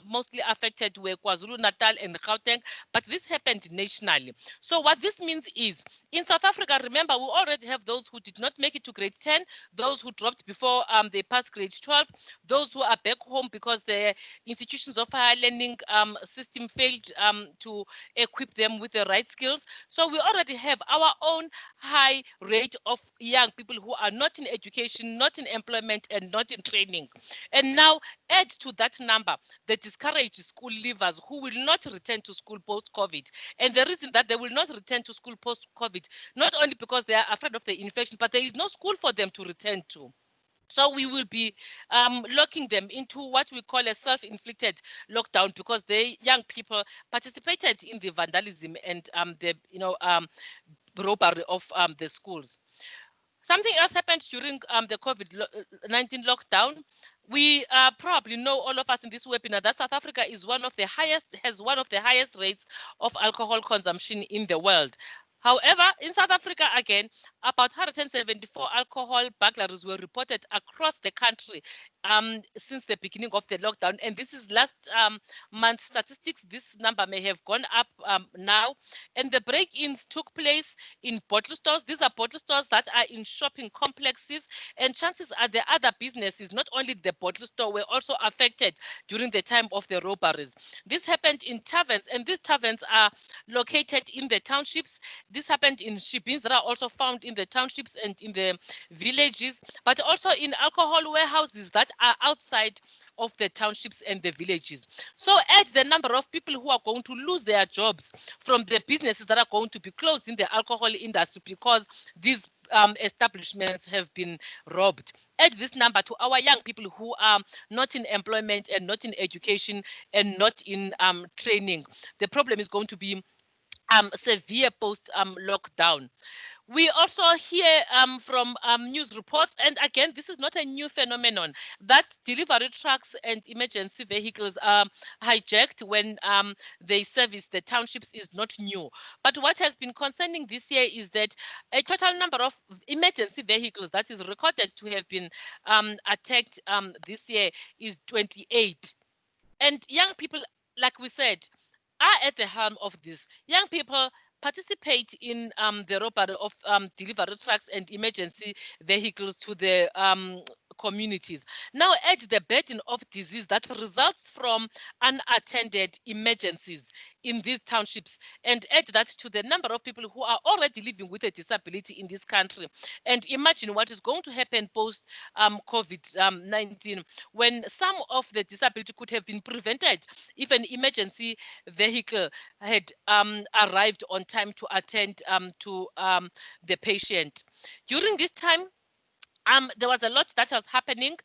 mostly affected were KwaZulu-Natal and Gauteng, but this happened nationally. So what this means is, in South Africa, remember, we already have those who did not make it to grade 10, those who dropped before they passed grade 12, those who are back home because the institutions of higher learning system failed to equip them with the right skills. So we already have our own high rate of young people who are not in education, not in employment, and not in training. And now add to that number the discouraged school leavers who will not return to school post-COVID. And the reason that they will not return to school post-COVID, not only because they are afraid of the infection, but there is no school for them to return to. So we will be locking them into what we call a self-inflicted lockdown because the young people participated in the vandalism and the robbery of the schools. Something else happened during the COVID-19 lockdown. We probably know, all of us in this webinar, that South Africa is has one of the highest rates of alcohol consumption in the world. However, in South Africa, again, about 174 alcohol burglaries were reported across the country since the beginning of the lockdown. And this is last month statistics. This number may have gone up now. And the break-ins took place in bottle stores. These are bottle stores that are in shopping complexes. And chances are the other businesses, not only the bottle store, were also affected during the time of the robberies. This happened in taverns, and these taverns are located in the townships. This happened in shibins that are also found in the townships and in the villages, but also in alcohol warehouses that are outside of the townships and the villages. So add the number of people who are going to lose their jobs from the businesses that are going to be closed in the alcohol industry because these establishments have been robbed. Add this number to our young people who are not in employment and not in education and not in training. The problem is going to be severe post lockdown. We also hear from news reports, and again, this is not a new phenomenon, that delivery trucks and emergency vehicles are hijacked when they service the townships is not new. But what has been concerning this year is that a total number of emergency vehicles that is recorded to have been attacked this year is 28. And young people, like we said, are at the helm of this. Young people participate in the robbery of delivery trucks and emergency vehicles to the communities. Now add the burden of disease that results from unattended emergencies in these townships, and add that to the number of people who are already living with a disability in this country. And imagine what is going to happen post COVID-19 when some of the disability could have been prevented if an emergency vehicle had arrived on time to attend to the patient. During this time, there was a lot that was happening.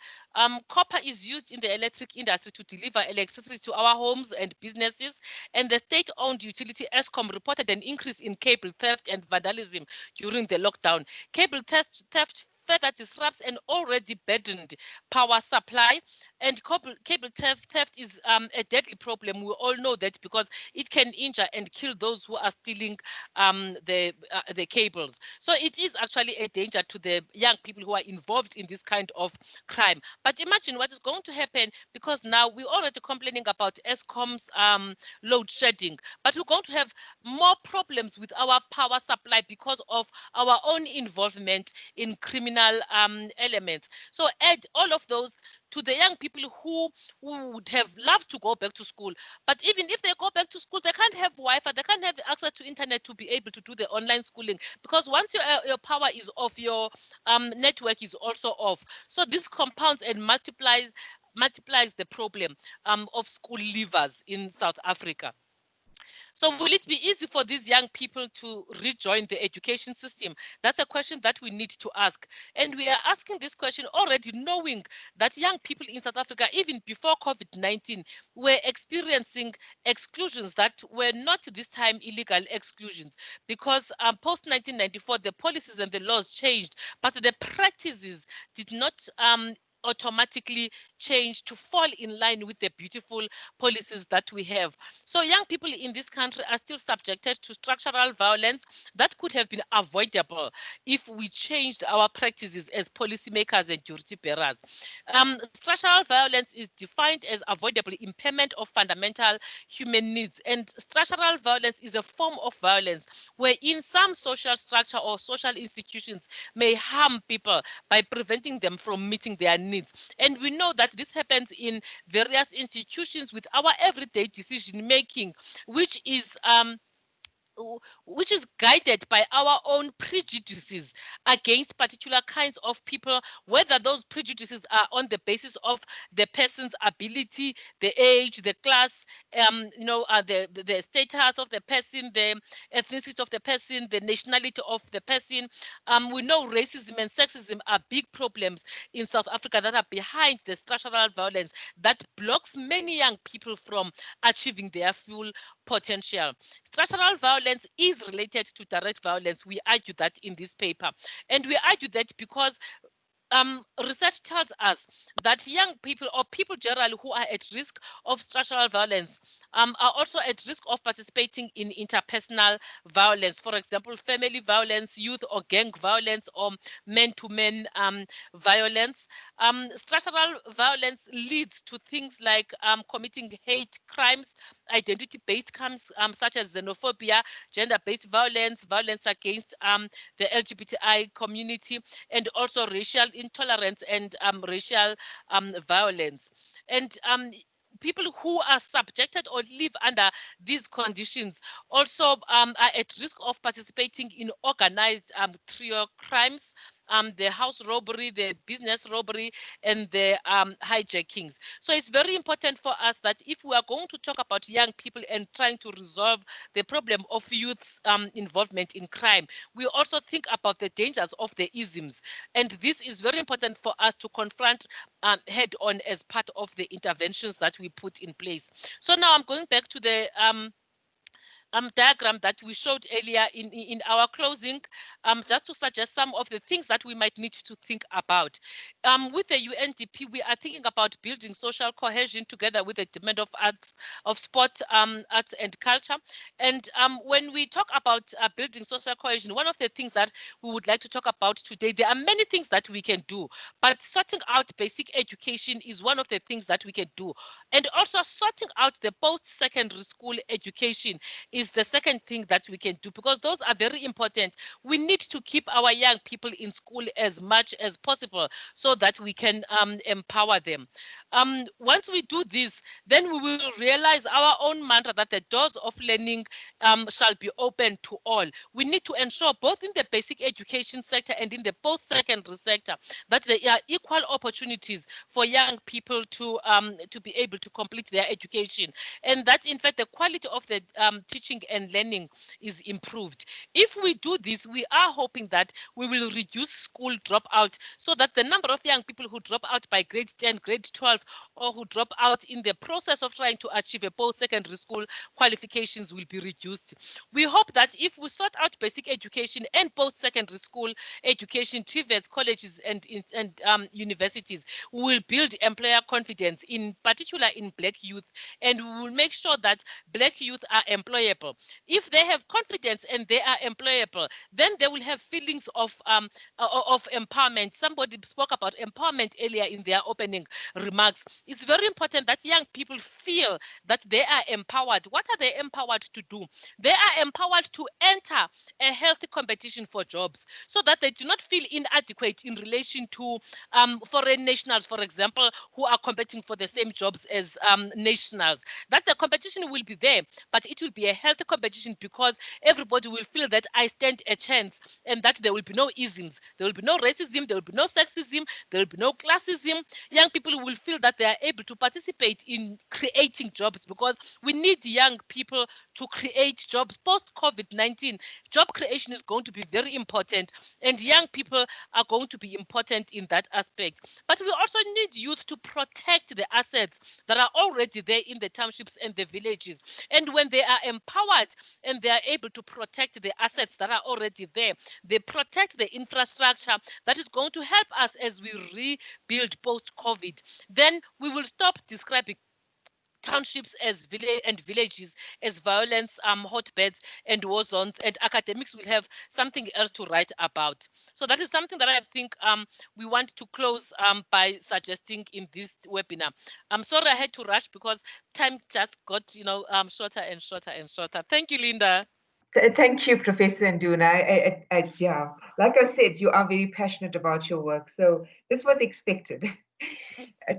Copper is used in the electric industry to deliver electricity to our homes and businesses. And the state-owned utility Eskom reported an increase in cable theft and vandalism during the lockdown. Cable theft further disrupts an already burdened power supply. And cable theft is a deadly problem. We all know that because it can injure and kill those who are stealing the cables. So it is actually a danger to the young people who are involved in this kind of crime. But imagine what is going to happen, because now we're already complaining about Eskom's load shedding, but we're going to have more problems with our power supply because of our own involvement in criminal elements. So add all of those to the young people who would have loved to go back to school. But even if they go back to school, they can't have Wi-Fi, they can't have access to internet to be able to do the online schooling, because once your power is off, your network is also off. So this compounds and multiplies the problem of school leavers in South Africa. So will it be easy for these young people to rejoin the education system? That's a question that we need to ask. And we are asking this question already knowing that young people in South Africa, even before COVID-19, were experiencing exclusions that were not this time illegal exclusions, because post-1994, the policies and the laws changed, but the practices did not automatically change to fall in line with the beautiful policies that we have. So young people in this country are still subjected to structural violence that could have been avoidable if we changed our practices as policymakers and duty bearers. Structural violence is defined as avoidable impairment of fundamental human needs, and structural violence is a form of violence wherein some social structure or social institutions may harm people by preventing them from meeting their needs. And we know that this happens in various institutions with our everyday decision making, which is guided by our own prejudices against particular kinds of people, whether those prejudices are on the basis of the person's ability, the age, the class, the status of the person, the ethnicity of the person, the nationality of the person. We know racism and sexism are big problems in South Africa that are behind the structural violence that blocks many young people from achieving their full potential. Structural violence is related to direct violence. We argue that in this paper. And we argue that because research tells us that young people or people generally who are at risk of structural violence are also at risk of participating in interpersonal violence. For example, family violence, youth or gang violence, or men-to-men violence. Structural violence leads to things like committing hate crimes, identity-based crimes such as xenophobia, gender-based violence, violence against the LGBTI community, and also racial intolerance and racial violence. And people who are subjected or live under these conditions also are at risk of participating in organized trio crimes, the house robbery, the business robbery, and the hijackings. So it's very important for us that if we are going to talk about young people and trying to resolve the problem of youth's involvement in crime, we also think about the dangers of the isms. And this is very important for us to confront head on as part of the interventions that we put in place. So now I'm going back to the diagram that we showed earlier in our closing, just to suggest some of the things that we might need to think about. With the UNDP, we are thinking about building social cohesion together with the demand of arts, of sport, arts and culture. And when we talk about building social cohesion, one of the things that we would like to talk about today, there are many things that we can do, but sorting out basic education is one of the things that we can do. And also sorting out the post-secondary school education is the second thing that we can do, because those are very important. We need to keep our young people in school as much as possible so that we can empower them. Once we do this, then we will realize our own mantra that the doors of learning shall be open to all. We need to ensure both in the basic education sector and in the post-secondary sector that there are equal opportunities for young people to be able to complete their education, and that in fact the quality of the teaching and learning is improved. If we do this, we are hoping that we will reduce school dropout, so that the number of young people who drop out by grade 10, grade 12, or who drop out in the process of trying to achieve a post-secondary school qualifications will be reduced. We hope that if we sort out basic education and post-secondary school education, TVETs, colleges, and universities, we will build employer confidence, in particular in Black youth, and we will make sure that Black youth are employable employable. If they have confidence and they are employable, then they will have feelings of empowerment. Somebody spoke about empowerment earlier in their opening remarks. It's very important that young people feel that they are empowered. What are they empowered to do? They are empowered to enter a healthy competition for jobs, so that they do not feel inadequate in relation to foreign nationals, for example, who are competing for the same jobs as nationals. That the competition will be there, but it will be a healthy competition, because everybody will feel that I stand a chance, and that there will be no isms, there will be no racism, there will be no sexism, there will be no classism. Young people will feel that they are able to participate in creating jobs, because we need young people to create jobs. Post COVID-19, job creation is going to be very important, and young people are going to be important in that aspect. But we also need youth to protect the assets that are already there in the townships and the villages. And when they are empowered and they are able to protect the assets that are already there, they protect the infrastructure that is going to help us as we rebuild post-COVID, then we will stop describing townships as villages as violence hotbeds and war zones, and academics will have something else to write about. So that is something that I think we want to close by suggesting in this webinar. I'm sorry I had to rush, because time just got shorter and shorter and shorter. Thank you, Linda. Thank you, Professor Nduna. Yeah, like I said, you are very passionate about your work, so this was expected.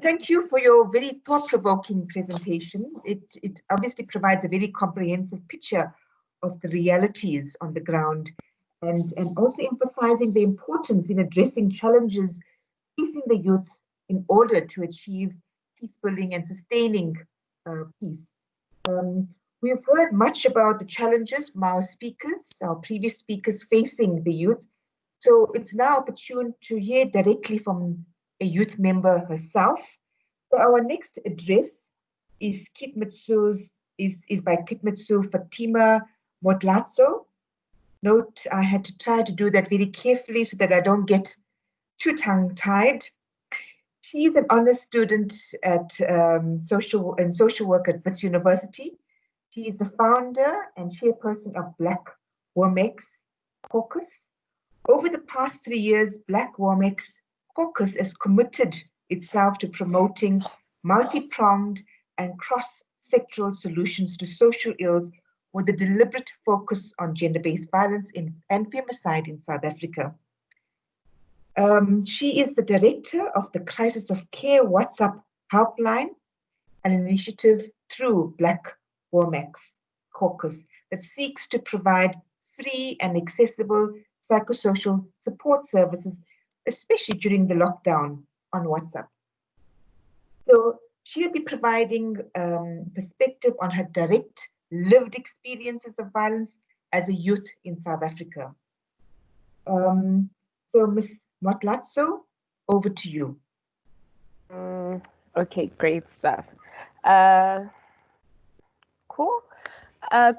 Thank you for your very thought-provoking presentation. It obviously provides a very comprehensive picture of the realities on the ground, and also emphasizing the importance in addressing challenges facing the youth in order to achieve peace building and sustaining peace. We've heard much about the challenges from our speakers, our previous speakers facing the youth. So it's now opportune to hear directly from a youth member herself. So our next address is by Kitmitsu Fatima Motlatso. Note, I had to try to do that very carefully so that I don't get too tongue-tied. She's an honors student at social work at Wits University. She is the founder and chairperson of Black Womex Caucus. Over the past 3 years, Black Womex Caucus has committed itself to promoting multi-pronged and cross-sectoral solutions to social ills with a deliberate focus on gender-based violence and femicide in South Africa. She is the director of the Crisis of Care WhatsApp helpline, an initiative through Black Womex Caucus that seeks to provide free and accessible psychosocial support services, especially during the lockdown on WhatsApp. So she'll be providing perspective on her direct lived experiences of violence as a youth in South Africa. So Ms. Motlatso, over to you. Okay, great stuff. Cool.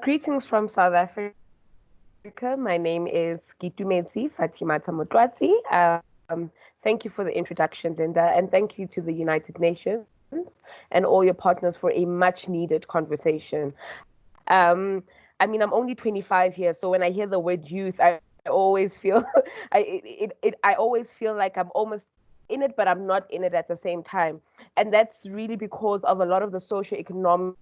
Greetings from South Africa. My name is Gitumezi Fatimata Motwati. Thank you for the introduction, Linda, and thank you to the United Nations and all your partners for a much needed conversation. I mean, I'm only 25 here, so when I hear the word youth, I always feel I always feel like I'm almost in it, but I'm not in it at the same time. And that's really because of a lot of the socioeconomic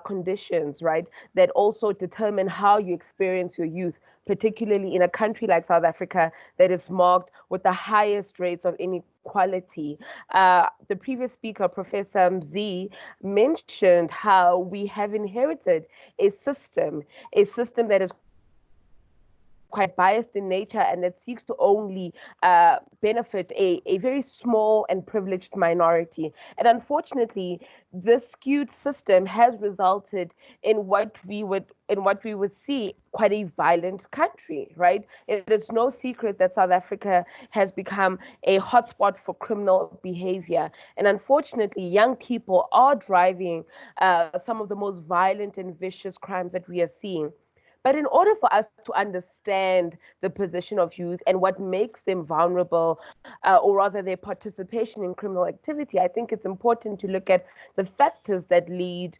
conditions, right, that also determine how you experience your youth, particularly in a country like South Africa that is marked with the highest rates of inequality. The previous speaker, Professor Mzi, mentioned how we have inherited a system that is quite biased in nature and that seeks to only benefit a very small and privileged minority. And unfortunately, this skewed system has resulted in what we would see quite a violent country, right? It is no secret that South Africa has become a hotspot for criminal behavior. And unfortunately, young people are driving some of the most violent and vicious crimes that we are seeing. But in order for us to understand the position of youth and what makes them vulnerable, or rather their participation in criminal activity, I think it's important to look at the factors that lead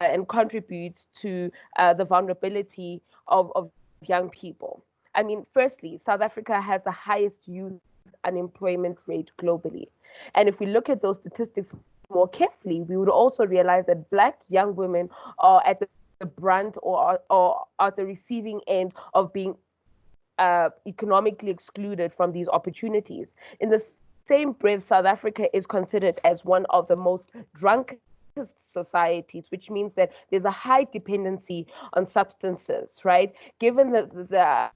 and contribute to the vulnerability of young people. I mean, firstly, South Africa has the highest youth unemployment rate globally. And if we look at those statistics more carefully, we would also realize that Black young women are at the brunt or at the receiving end of being economically excluded from these opportunities. In the same breath, South Africa is considered as one of the most drunkest societies, which means that there's a high dependency on substances, right? Given the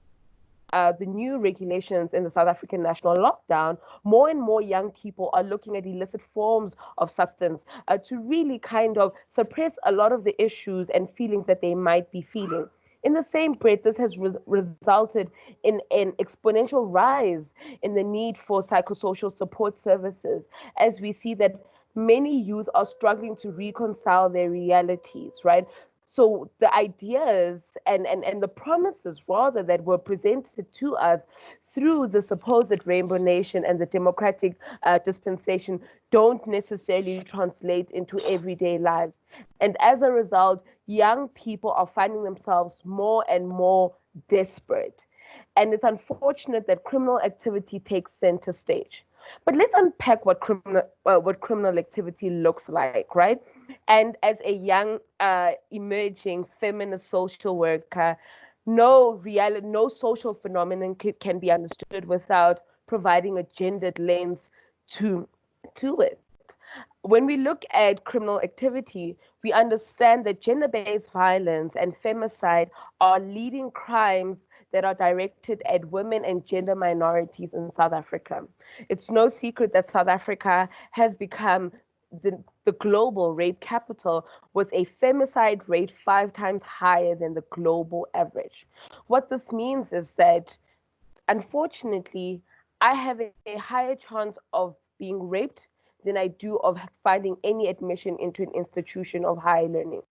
new regulations in the South African national lockdown, more and more young people are looking at illicit forms of substance to really kind of suppress a lot of the issues and feelings that they might be feeling. In the same breath, this has resulted in an exponential rise in the need for psychosocial support services, as we see that many youth are struggling to reconcile their realities, right? So the ideas and the promises rather that were presented to us through the supposed Rainbow Nation and the democratic dispensation don't necessarily translate into everyday lives. And as a result, young people are finding themselves more and more desperate. And it's unfortunate that criminal activity takes center stage. But let's unpack what criminal activity looks like, right? And as a young, emerging feminist social worker, no social phenomenon can be understood without providing a gendered lens to it. When we look at criminal activity, we understand that gender-based violence and femicide are leading crimes that are directed at women and gender minorities in South Africa. It's no secret that South Africa has become the global rape capital with a femicide rate 5 times higher than the global average. What this means is that, unfortunately, I have a higher chance of being raped than I do of finding any admission into an institution of higher learning.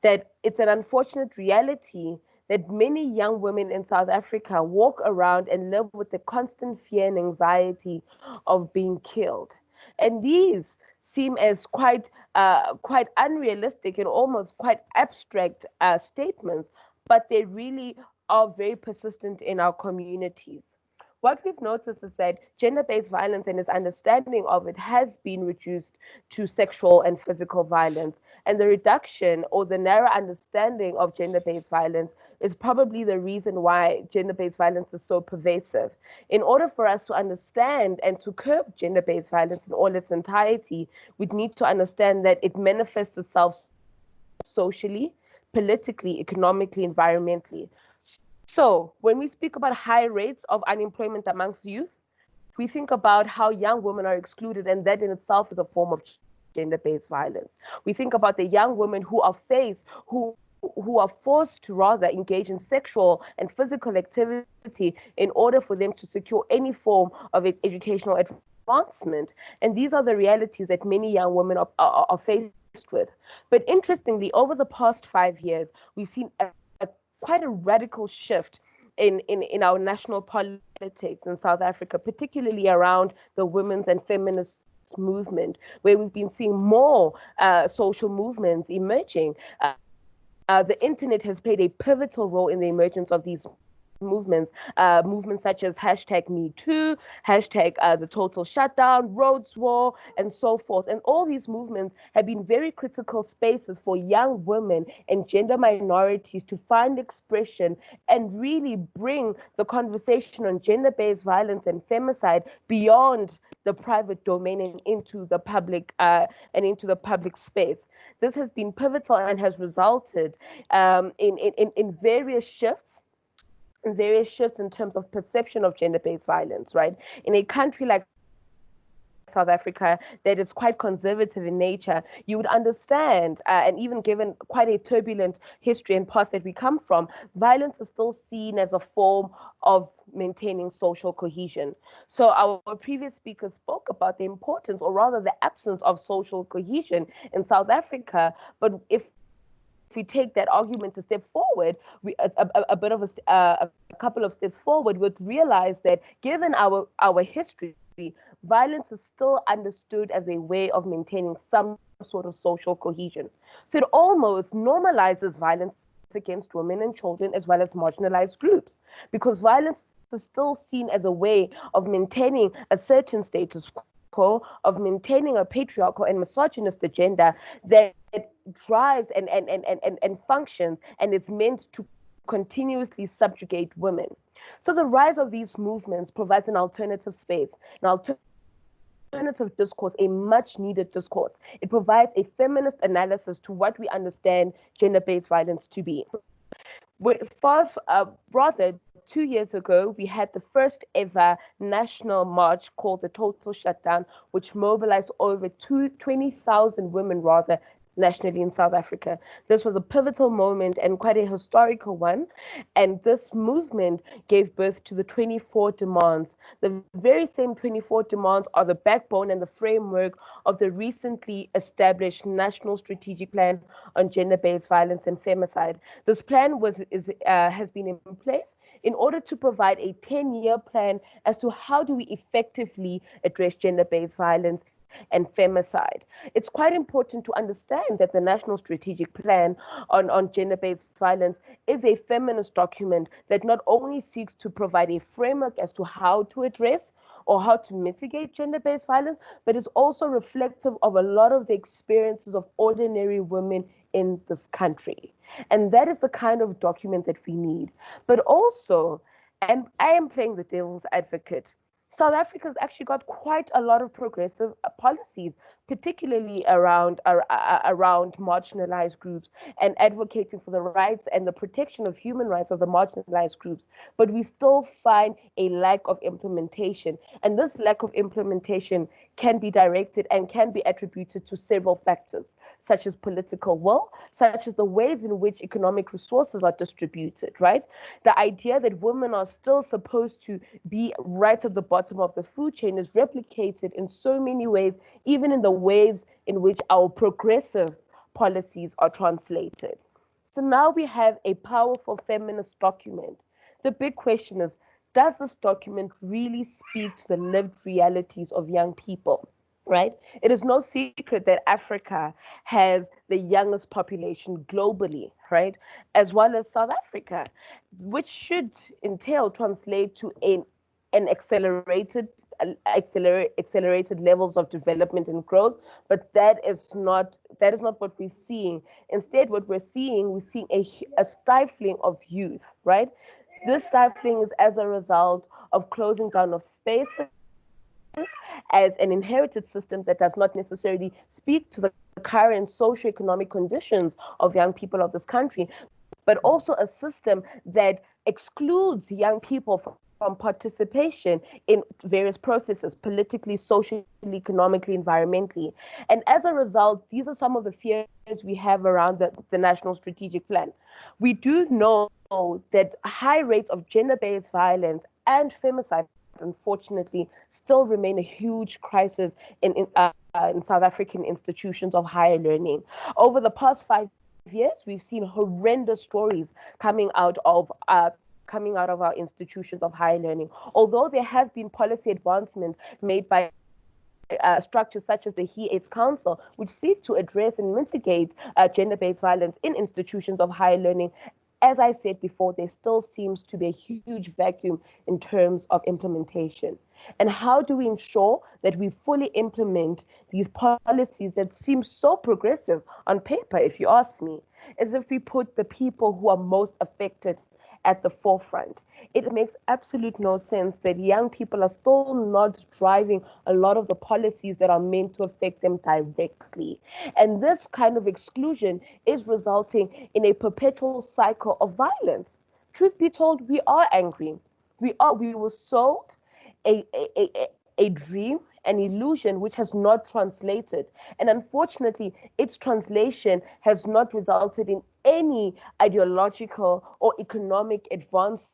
That it's an unfortunate reality that many young women in South Africa walk around and live with the constant fear and anxiety of being killed. And these seem as quite unrealistic and almost quite abstract statements, but they really are very persistent in our communities. What we've noticed is that gender-based violence and its understanding of it has been reduced to sexual and physical violence. And the reduction or the narrow understanding of gender-based violence is probably the reason why gender-based violence is so pervasive. In order for us to understand and to curb gender-based violence in all its entirety, we need to understand that it manifests itself socially, politically, economically, environmentally. So, when we speak about high rates of unemployment amongst youth, we think about how young women are excluded, and that in itself is a form of gender-based violence. We think about the young women who are who are forced to rather engage in sexual and physical activity in order for them to secure any form of educational advancement. And these are the realities that many young women are faced with. But interestingly, over the past 5 years, we've seen quite a radical shift in our national politics in South Africa, particularly around the women's and feminist movement, where we've been seeing more social movements emerging. The internet has played a pivotal role in the emergence of these movements such as hashtag Me Too, hashtag the Total Shutdown, Rhodes War, and so forth. And all these movements have been very critical spaces for young women and gender minorities to find expression and really bring the conversation on gender-based violence and femicide beyond the private domain and into the public space. This has been pivotal and has resulted in various shifts in terms of perception of gender-based violence, right? In a country like South Africa that is quite conservative in nature, you would understand, and even given quite a turbulent history and past that we come from, violence is still seen as a form of maintaining social cohesion. So our previous speaker spoke about the importance, or rather the absence of social cohesion in South Africa. But if we take that argument a step forward, a couple of steps forward, we'd realize that given our history, violence is still understood as a way of maintaining some sort of social cohesion. So it almost normalizes violence against women and children as well as marginalized groups, because violence is still seen as a way of maintaining a certain status quo, of maintaining a patriarchal and misogynist agenda that drives and functions and is meant to continuously subjugate women. So the rise of these movements provides an alternative space, an alternative discourse, a much needed discourse. It provides a feminist analysis to what we understand gender based violence to be. Rather, 2 years ago, we had the first ever national march called the Total Shutdown, which mobilized over 20,000 women, rather, nationally in South Africa. This was a pivotal moment and quite a historical one. And this movement gave birth to the 24 demands. The very same 24 demands are the backbone and the framework of the recently established National Strategic Plan on Gender-Based Violence and Femicide. This plan has been in place in order to provide a 10-year plan as to how do we effectively address gender-based violence and femicide. It's quite important to understand that the National Strategic Plan on Gender-Based Violence is a feminist document that not only seeks to provide a framework as to how to address or how to mitigate gender-based violence, but is also reflective of a lot of the experiences of ordinary women in this country. And that is the kind of document that we need. But also, and I am playing the devil's advocate, South Africa's actually got quite a lot of progressive policies, particularly around marginalized groups and advocating for the rights and the protection of human rights of the marginalized groups. But we still find a lack of implementation. And this lack of implementation can be directed and can be attributed to several factors, such as political will, such as the ways in which economic resources are distributed, right? The idea that women are still supposed to be right at the bottom of the food chain is replicated in so many ways, even in the ways in which our progressive policies are translated. So now we have a powerful feminist document. The big question is, does this document really speak to the lived realities of young people? Right? It is no secret that Africa has the youngest population globally, right? As well as South Africa, which should translate to an accelerated levels of development and growth, but that is not what we're seeing. Instead, what we're seeing a stifling of youth, right? This stifling is as a result of closing down of spaces as an inherited system that does not necessarily speak to the current socioeconomic conditions of young people of this country, but also a system that excludes young people from participation in various processes, politically, socially, economically, environmentally. And as a result, these are some of the fears we have around the National Strategic Plan. We do know that high rates of gender-based violence and femicide, unfortunately, still remain a huge crisis in South African institutions of higher learning. Over the past 5 years, we've seen horrendous stories coming out of our institutions of higher learning. Although there have been policy advancements made by structures such as the He AIDS Council, which seek to address and mitigate gender-based violence in institutions of higher learning, as I said before, there still seems to be a huge vacuum in terms of implementation. And how do we ensure that we fully implement these policies that seem so progressive on paper, if you ask me, as if we put the people who are most affected at the forefront? It makes absolute no sense that young people are still not driving a lot of the policies that are meant to affect them directly. And this kind of exclusion is resulting in a perpetual cycle of violence. Truth be told, we are angry. We were sold a dream, an illusion which has not translated. And unfortunately, its translation has not resulted in any ideological or economic advancement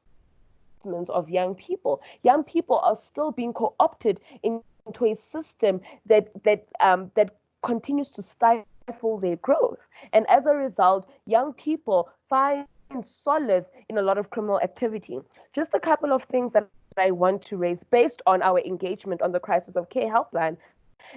of young people. Young people are still being co-opted into a system that continues to stifle their growth. And as a result, young people find solace in a lot of criminal activity. Just a couple of things that I want to raise based on our engagement on the Crisis of Care helpline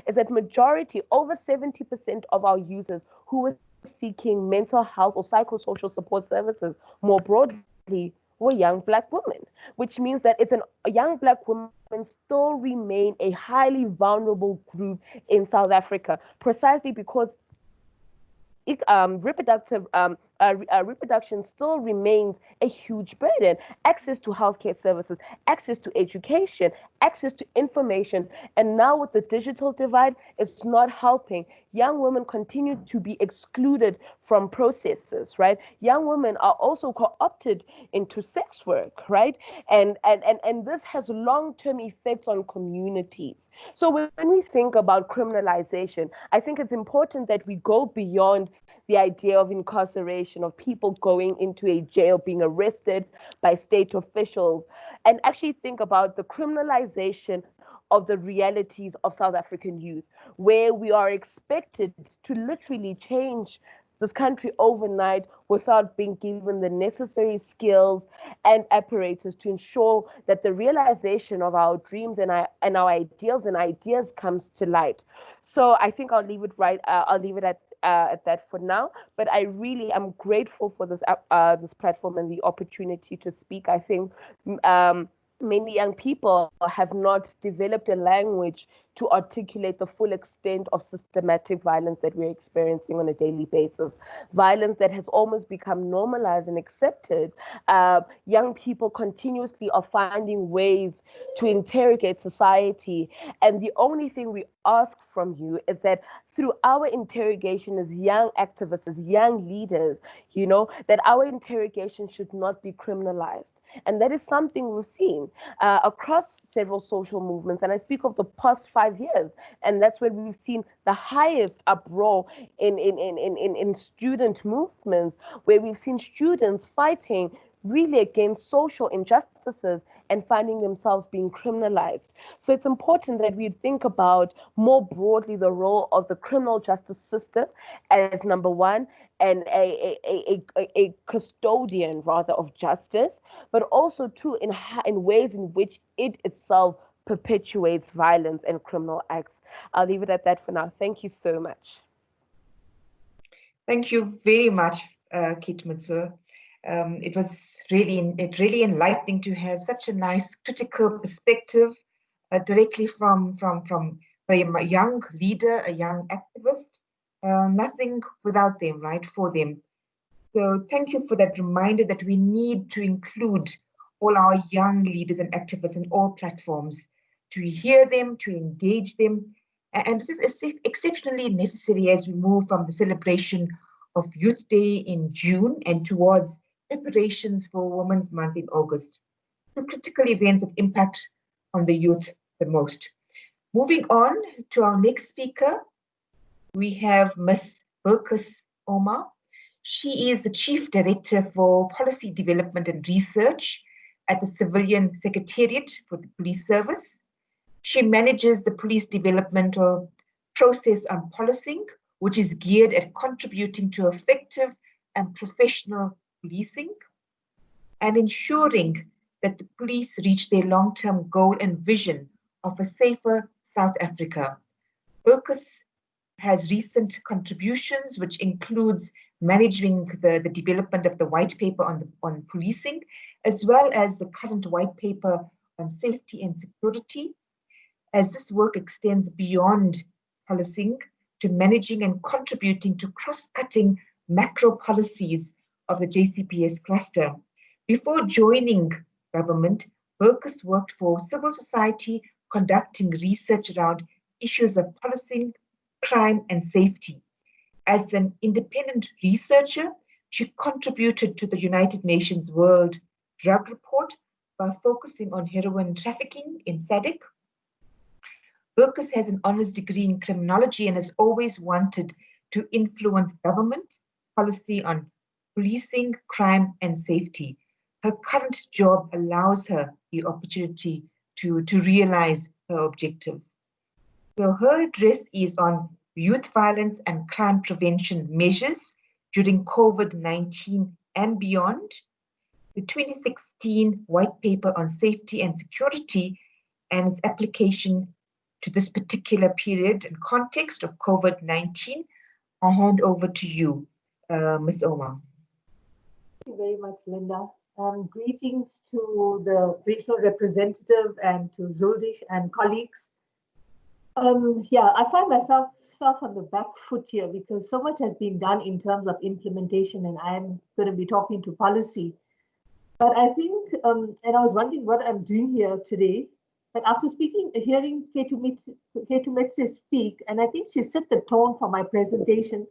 is that majority, over 70% of our users who were seeking mental health or psychosocial support services more broadly were young Black women, which means that young Black women still remain a highly vulnerable group in South Africa, precisely because reproduction still remains a huge burden. Access to healthcare services, access to education, access to information, and now with the digital divide, it's not helping. Young women continue to be excluded from processes, right? Young women are also co-opted into sex work, right? And this has long-term effects on communities. So when we think about criminalization, I think it's important that we go beyond the idea of incarceration, of people going into a jail, being arrested by state officials, and actually think about the criminalization of the realities of South African youth, where we are expected to literally change this country overnight without being given the necessary skills and apparatus to ensure that the realization of our dreams and our ideas comes to light. So I think I'll leave it at that for now. But I really am grateful for this platform and the opportunity to speak. I think many young people have not developed a language to articulate the full extent of systematic violence that we're experiencing on a daily basis. Violence that has almost become normalized and accepted. Young people continuously are finding ways to interrogate society. And the only thing we ask from you is that through our interrogation as young activists, as young leaders, that our interrogation should not be criminalized. And that is something we've seen across several social movements. And I speak of the past 5 years. And that's where we've seen the highest uproar in student movements, where we've seen students fighting really against social injustices and finding themselves being criminalized. So it's important that we think about more broadly the role of the criminal justice system as number one, and a custodian rather of justice, but also too in ways in which it itself perpetuates violence and criminal acts. I'll leave it at that for now. Thank you so much. Thank you very much, Kit Mutsu. It was really enlightening to have such a nice critical perspective directly from a young leader, a young activist. Nothing without them, right? For them. So thank you for that reminder that we need to include all our young leaders and activists in all platforms, to hear them, to engage them. And this is exceptionally necessary as we move from the celebration of Youth Day in June and towards preparations for Women's Month in August, two critical events that impact on the youth the most. Moving on to our next speaker, we have Ms. Bilkis Omar. She is the Chief Director for Policy Development and Research at the Civilian Secretariat for the Police Service. She manages the police developmental process on policing, which is geared at contributing to effective and professional policing and ensuring that the police reach their long-term goal and vision of a safer South Africa. Bilkis has recent contributions, which includes managing the development of the white paper on policing, as well as the current white paper on safety and security, as this work extends beyond policing to managing and contributing to cross-cutting macro policies of the JCPS cluster. Before joining government, Bilkis worked for civil society, conducting research around issues of policing, crime, and safety. As an independent researcher, she contributed to the United Nations World Drug Report by focusing on heroin trafficking in SADC. Bilkis has an honors degree in criminology and has always wanted to influence government policy on policing, crime, and safety. Her current job allows her the opportunity to realize her objectives. So her address is on youth violence and crime prevention measures during COVID-19 and beyond. the 2016 White Paper on Safety and Security and its application to this particular period and context of COVID-19. I'll hand over to you, Ms. Omar. Thank you very much, Linda. Greetings to the regional representative and to Zuldish and colleagues. Yeah, I find myself on the back foot here because so much has been done in terms of implementation, and I'm going to be talking to policy. But I think, and I was wondering what I'm doing here today. But after hearing Ketumetse speak, and I think she set the tone for my presentation,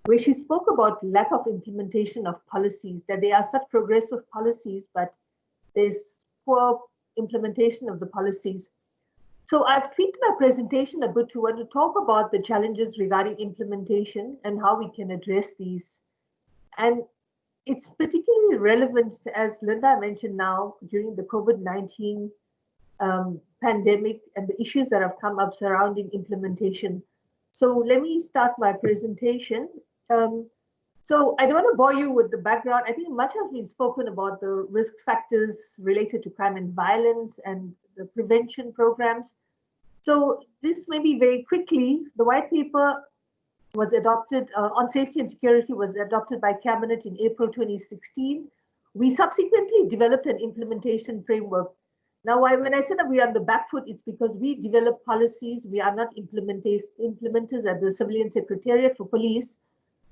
where she spoke about lack of implementation of policies, that there are such progressive policies, but there's poor implementation of the policies. So I've tweaked my presentation a bit to want to talk about the challenges regarding implementation and how we can address these. And it's particularly relevant, as Linda mentioned now, during the COVID-19 pandemic and the issues that have come up surrounding implementation. So let me start my presentation. So I don't want to bore you with the background. I think much has been spoken about the risk factors related to crime and violence and the prevention programs. So this maybe very quickly, the white paper was adopted on safety and security was adopted by Cabinet in April 2016. We subsequently developed an implementation framework. Now, when I said that we are on the back foot, it's because we develop policies. We are not implementers at the Civilian Secretariat for Police,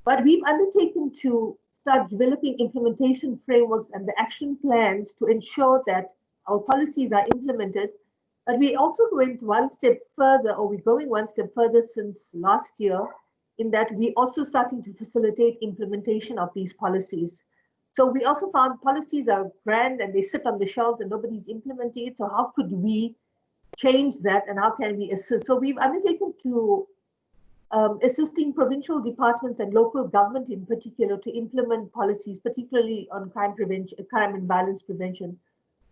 but we've undertaken to start developing implementation frameworks and the action plans to ensure that our policies are implemented. But we also went one step further, or we're going one step further since last year, in that we also starting to facilitate implementation of these policies. So we also found policies are grand and they sit on the shelves and nobody's implementing it. So how could we change that and how can we assist? So we've undertaken to assisting provincial departments and local government in particular to implement policies, particularly on crime and violence prevention.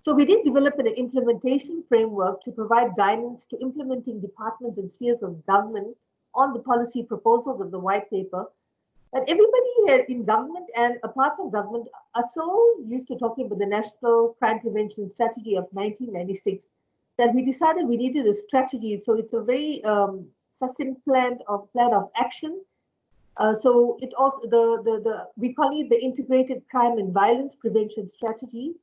So we did develop an implementation framework to provide guidance to implementing departments and spheres of government on the policy proposals of the white paper. But everybody here in government and apart from government are so used to talking about the National Crime Prevention Strategy of 1996 that we decided we needed a strategy. So it's a very succinct plan of action. So it also we call it the Integrated Crime and Violence Prevention Strategy,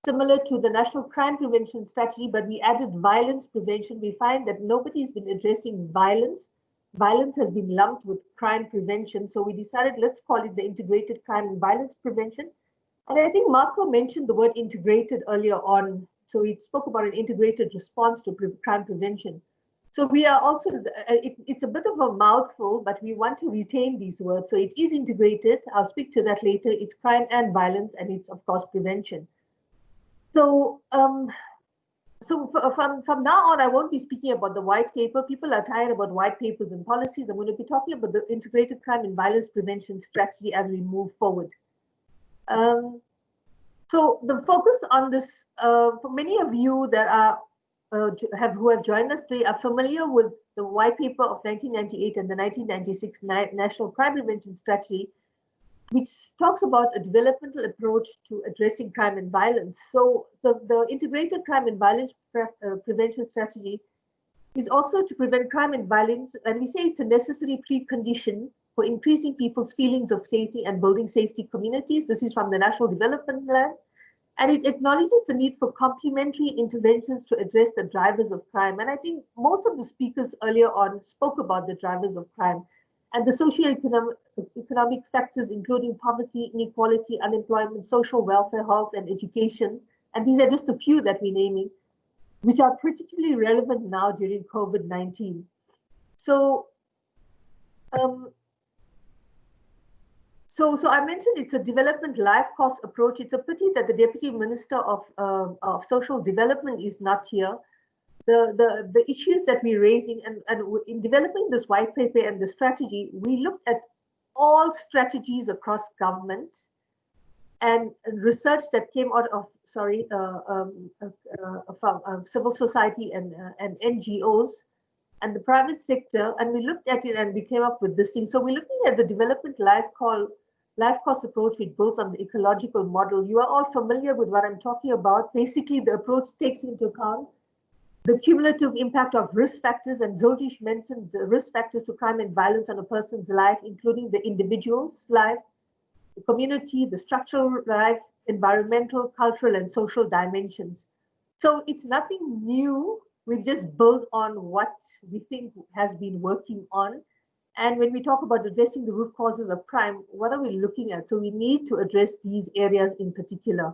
similar to the National Crime Prevention Strategy, but we added violence prevention. We find that nobody's been addressing violence. Violence has been lumped with crime prevention. So we decided, let's call it the Integrated Crime and Violence Prevention. And I think Marco mentioned the word integrated earlier on. So he spoke about an integrated response to crime prevention. So we are also, it's a bit of a mouthful, but we want to retain these words. So it is integrated. I'll speak to that later. It's crime and violence, and it's, of course, prevention. So, from now on, I won't be speaking about the white paper. People are tired about white papers and policies. I'm going to be talking about the Integrated Crime and Violence Prevention Strategy as we move forward. So the focus on this, for many of you that are who have joined us today are familiar with the white paper of 1998 and the 1996 National Crime Prevention Strategy, which talks about a developmental approach to addressing crime and violence. So the Integrated Crime and Violence Prevention Strategy is also to prevent crime and violence, and we say it's a necessary precondition for increasing people's feelings of safety and building safety communities. This is from the National Development Plan, and it acknowledges the need for complementary interventions to address the drivers of crime. And I think most of the speakers earlier on spoke about the drivers of crime and the socio-economic factors, including poverty, inequality, unemployment, social welfare, health, and education. And these are just a few that we're naming, which are particularly relevant now during COVID-19. So, so I mentioned it's a development life cost approach. It's a pity that the Deputy Minister of Social Development is not here. The issues that we're raising and in developing this white paper and the strategy, we looked at all strategies across government and research that came out of civil society and NGOs and the private sector, and we looked at it and we came up with this thing. So we're looking at the development life life course approach, which builds on the ecological model. You are all familiar with what I'm talking about. Basically, the approach takes into account the cumulative impact of risk factors, and Zoljish mentioned the risk factors to crime and violence on a person's life, including the individual's life, the community, the structural life, environmental, cultural, and social dimensions. So it's nothing new. We've just built on what we think has been working on. And when we talk about addressing the root causes of crime, what are we looking at? So we need to address these areas in particular.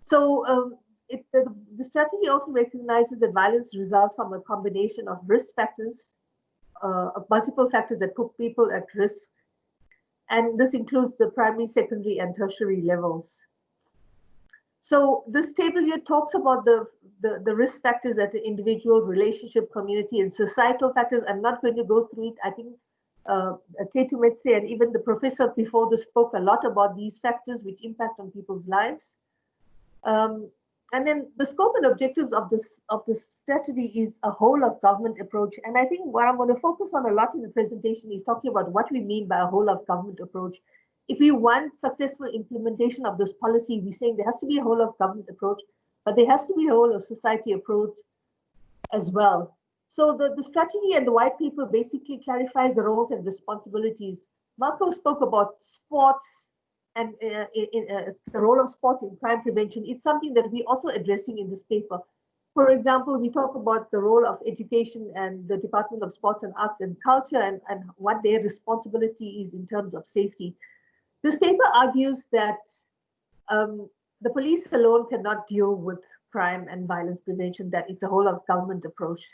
So the strategy also recognizes that violence results from a combination of risk factors, of multiple factors that put people at risk. And this includes the primary, secondary, and tertiary levels. So this table here talks about the risk factors at the individual, relationship, community, and societal factors. I'm not going to go through it. I think Ketu Metse and even the professor before this spoke a lot about these factors which impact on people's lives. And then the scope and objectives of this strategy is a whole of government approach. And I think what I'm going to focus on a lot in the presentation is talking about what we mean by a whole of government approach. If we want successful implementation of this policy, we're saying there has to be a whole of government approach, but there has to be a whole of society approach as well. So the strategy and the white paper basically clarifies the roles and responsibilities. Marco spoke about sports and the role of sports in crime prevention. It's something that we're also addressing in this paper. For example, we talk about the role of education and the Department of Sports and Arts and Culture and what their responsibility is in terms of safety. This paper argues that the police alone cannot deal with crime and violence prevention, that it's a whole of government approach.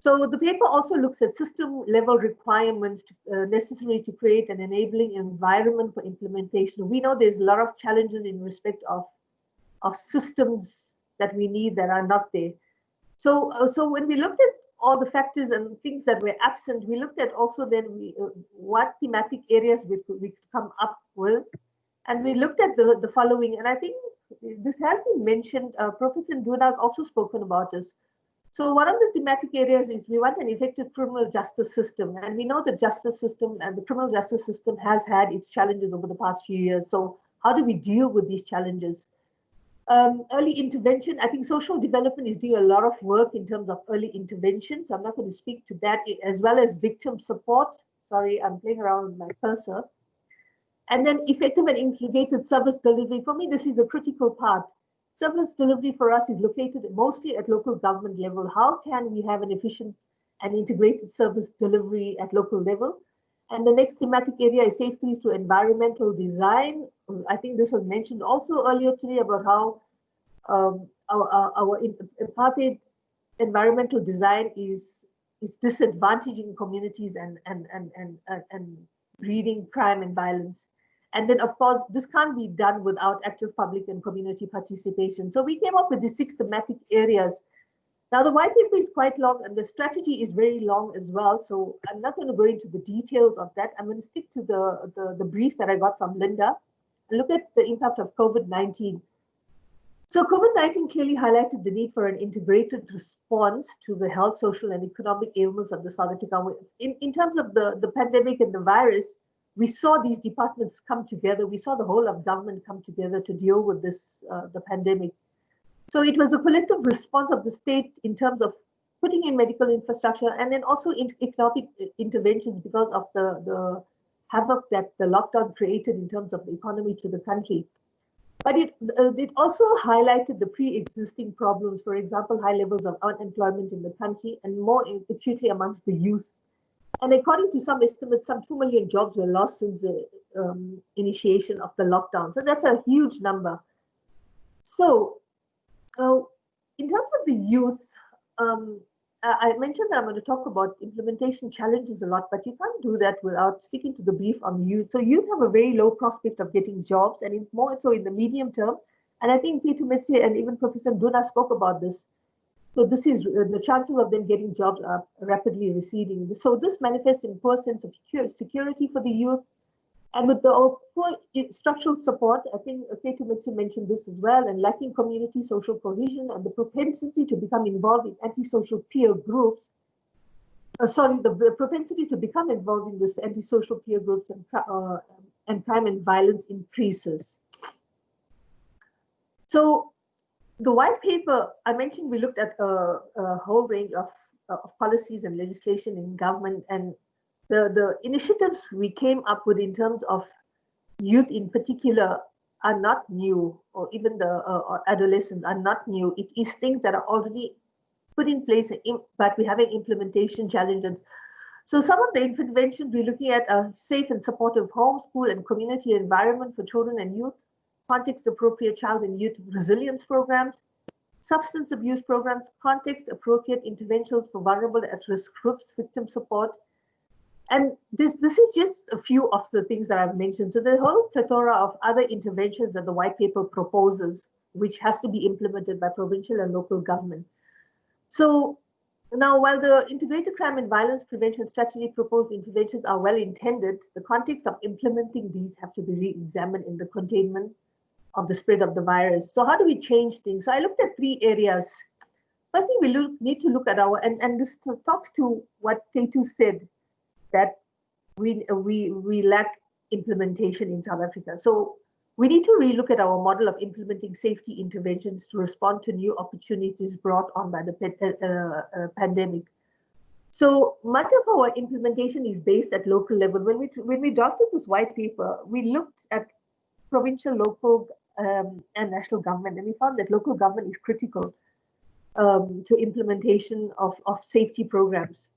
So the paper also looks at system-level requirements necessary to create an enabling environment for implementation. We know there's a lot of challenges in respect of systems that we need that are not there. So when we looked at all the factors and things that were absent, we looked at also then what thematic areas we could come up with. And we looked at the following, and I think this has been mentioned, Professor Nduna has also spoken about this. So one of the thematic areas is we want an effective criminal justice system. And we know the justice system and the criminal justice system has had its challenges over the past few years. So how do we deal with these challenges? Early intervention, I think social development is doing a lot of work in terms of early intervention. So I'm not going to speak to that, as well as victim support. Sorry, I'm playing around with my cursor. And then effective and integrated service delivery. For me, this is a critical part. Service delivery for us is located mostly at local government level. How can we have an efficient and integrated service delivery at local level? And the next thematic area is safety through environmental design. I think this was mentioned also earlier today about how our apartheid environmental design is disadvantaging communities and breeding crime and violence. And then, of course, this can't be done without active public and community participation. So we came up with these 6 thematic areas. Now, the white paper is quite long and the strategy is very long as well. So I'm not going to go into the details of that. I'm going to stick to the brief that I got from Linda and look at the impact of COVID-19. So COVID-19 clearly highlighted the need for an integrated response to the health, social, and economic ailments of the South Africa. In terms of the pandemic and the virus, we saw these departments come together. We saw the whole of government come together to deal with this, the pandemic. So it was a collective response of the state in terms of putting in medical infrastructure and then also economic interventions because of the havoc that the lockdown created in terms of the economy to the country. But it also highlighted the pre-existing problems, for example, high levels of unemployment in the country and more acutely amongst the youth. And according to some estimates, some 2 million jobs were lost since the initiation of the lockdown. So that's a huge number. So in terms of the youth, I mentioned that I'm going to talk about implementation challenges a lot, but you can't do that without sticking to the brief on the youth. So youth have a very low prospect of getting jobs, and more so in the medium term. And I think Peter Metsi and even Professor Nduna spoke about this. So this is the chances of them getting jobs are rapidly receding. So this manifests in poor sense of security for the youth. And with the poor structural support, I think Ketu Metsi mentioned this as well, and lacking community social cohesion and the propensity to become involved in antisocial peer groups. The propensity to become involved in this antisocial peer groups and and crime and violence increases. So the white paper, I mentioned we looked at a whole range of policies and legislation in government, and the initiatives we came up with in terms of youth in particular are not new, or even the adolescents are not new. It is things that are already put in place, but we're having implementation challenges. So some of the interventions we're looking at are safe and supportive home, school, and community environment for children and youth, context-appropriate child and youth resilience programs, substance abuse programs, context-appropriate interventions for vulnerable at-risk groups, victim support. And this is just a few of the things that I've mentioned. So the whole plethora of other interventions that the white paper proposes, which has to be implemented by provincial and local government. So now, while the integrated crime and violence prevention strategy proposed interventions are well intended, the context of implementing these have to be re-examined in the containment of the spread of the virus. So how do we change things? So I looked at 3 areas. Firstly, we need to look at and this talks to what Ketu said, that we lack implementation in South Africa. So we need to relook at our model of implementing safety interventions to respond to new opportunities brought on by the pandemic. So much of our implementation is based at local level. When we drafted this white paper, we looked at provincial, local, and national government, and we found that local government is critical to implementation of safety programs.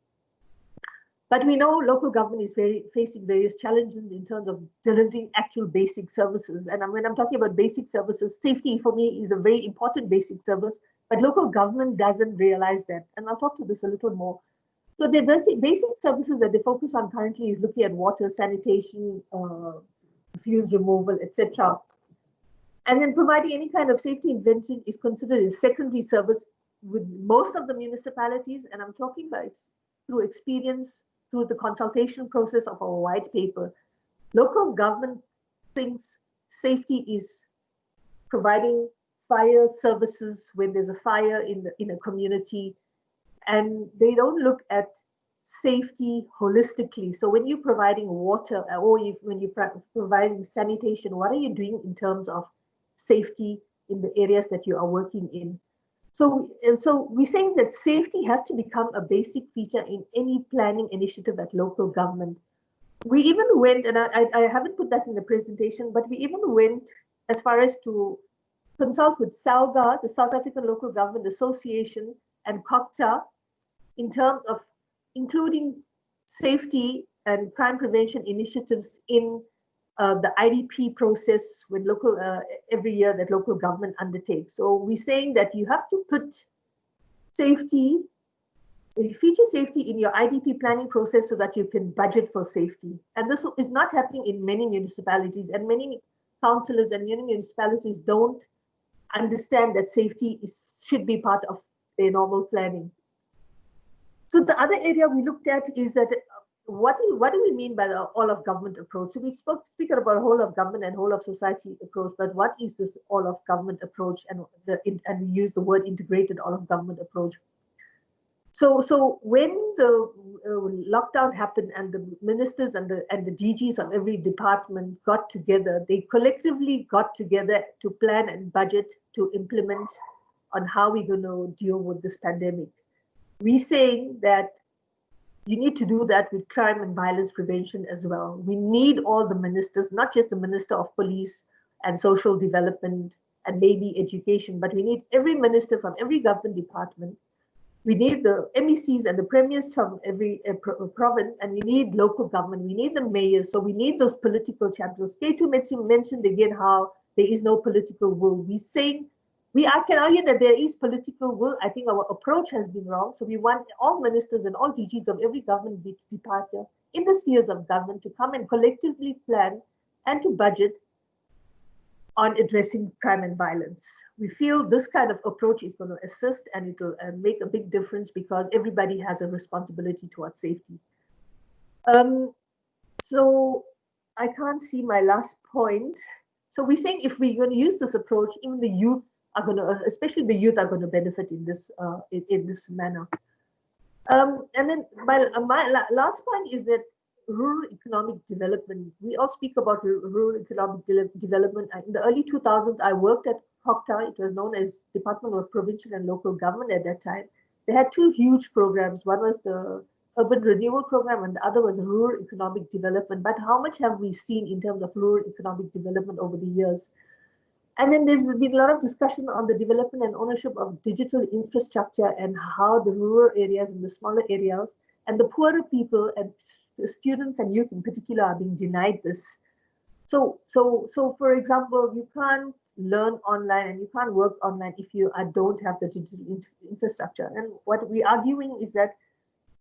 But we know local government is facing various challenges in terms of delivering actual basic services. And when I'm talking about basic services, safety for me is a very important basic service, but local government doesn't realize that. And I'll talk to this a little more. So the basic services that they focus on currently is looking at water, sanitation, refuse removal, etc. And then providing any kind of safety intervention is considered a secondary service with most of the municipalities. And I'm talking about through experience, through the consultation process of our white paper. Local government thinks safety is providing fire services when there's a fire in a community, and they don't look at safety holistically. So when you're providing water, or when you're providing sanitation, what are you doing in terms of safety in the areas that you are working in? So we're saying that safety has to become a basic feature in any planning initiative at local government. We even went, and I haven't put that in the presentation, but we even went as far as to consult with SALGA, the South African Local Government Association, and COCTA in terms of including safety and crime prevention initiatives in the IDP process when every year that local government undertakes. So we're saying that you have to put safety, feature safety in your IDP planning process so that you can budget for safety. And this is not happening in many municipalities, and many councillors and many municipalities don't understand that safety should be part of their normal planning. So the other area we looked at is that what do we mean by the all of government approach? So we speak about whole of government and whole of society approach, but what is this all of government approach? And we use the word integrated all of government approach. So when the lockdown happened and the ministers and the DGs of every department got together, they collectively got together to plan and budget to implement on how we're going to deal with this pandemic. We're saying that you need to do that with crime and violence prevention as well. We need all the ministers, not just the Minister of Police and Social Development and maybe Education, but we need every minister from every government department. We need the MECs and the premiers from every province, and we need local government. We need the mayors, so we need those political champions. Ketu mentioned again how there is no political will. We're saying I can argue that there is political will. I think our approach has been wrong. So we want all ministers and all DGs of every government departure in the spheres of government to come and collectively plan and to budget on addressing crime and violence. We feel this kind of approach is going to assist, and it will make a big difference because everybody has a responsibility towards safety. So I can't see my last point. So we're saying if we're going to use this approach, even the youth are going to, especially the youth, are going to benefit in this manner. And then my last point is that rural economic development. We all speak about rural economic development. In the early 2000s, I worked at COCTA. It was known as Department of Provincial and Local Government at that time. They had two huge programs. One was the Urban Renewal Program and the other was Rural Economic Development. But how much have we seen in terms of rural economic development over the years? And then there's been a lot of discussion on the development and ownership of digital infrastructure and how the rural areas and the smaller areas and the poorer people and the students and youth in particular are being denied this. So for example, you can't learn online and you can't work online if you don't have the digital infrastructure. And what we're arguing is that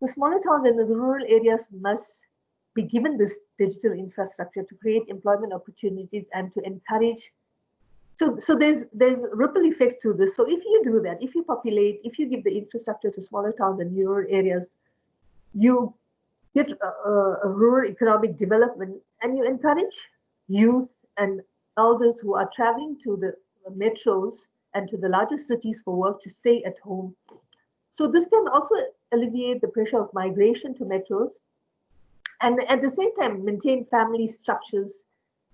the smaller towns and the rural areas must be given this digital infrastructure to create employment opportunities and to encourage. So there's ripple effects to this. So if you do that, if you give the infrastructure to smaller towns and rural areas, you get a rural economic development and you encourage youth and elders who are traveling to the metros and to the larger cities for work to stay at home. So this can also alleviate the pressure of migration to metros and at the same time maintain family structures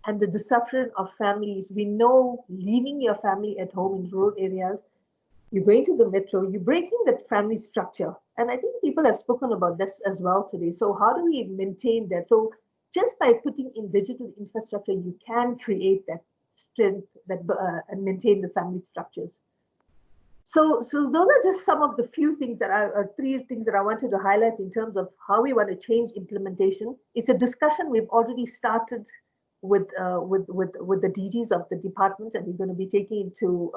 and the disruption of families. We know leaving your family at home in rural areas, you're going to the metro, you're breaking that family structure. And I think people have spoken about this as well today. So how do we maintain that? So just by putting in digital infrastructure, you can create that strength that and maintain the family structures. So those are just some of the few things that three things that I wanted to highlight in terms of how we want to change implementation. It's a discussion we've already started with the DGs of the departments, and we're going to be taking it to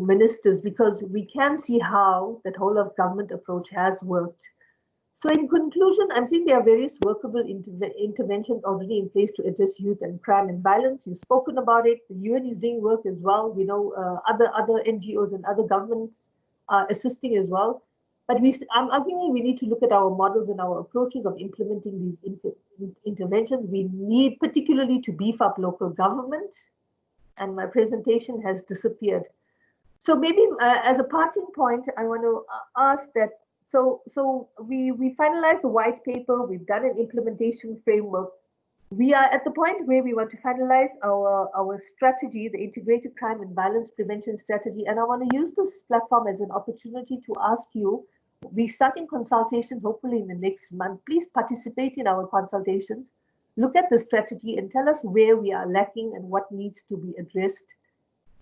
ministers because we can see how that whole of government approach has worked. So in conclusion, I'm saying there are various workable interventions already in place to address youth and crime and violence. You've spoken about it. The UN is doing work as well. We know other NGOs and other governments are assisting as well. But I'm arguing we need to look at our models and our approaches of implementing these interventions. We need particularly to beef up local government. And my presentation has disappeared. So maybe as a parting point, I want to ask that, so we finalized the white paper, we've done an implementation framework. We are at the point where we want to finalize our strategy, the integrated crime and violence prevention strategy. And I want to use this platform as an opportunity to ask you, we're starting consultations hopefully in the next month. Please participate in our consultations. Look at the strategy and tell us where we are lacking and what needs to be addressed.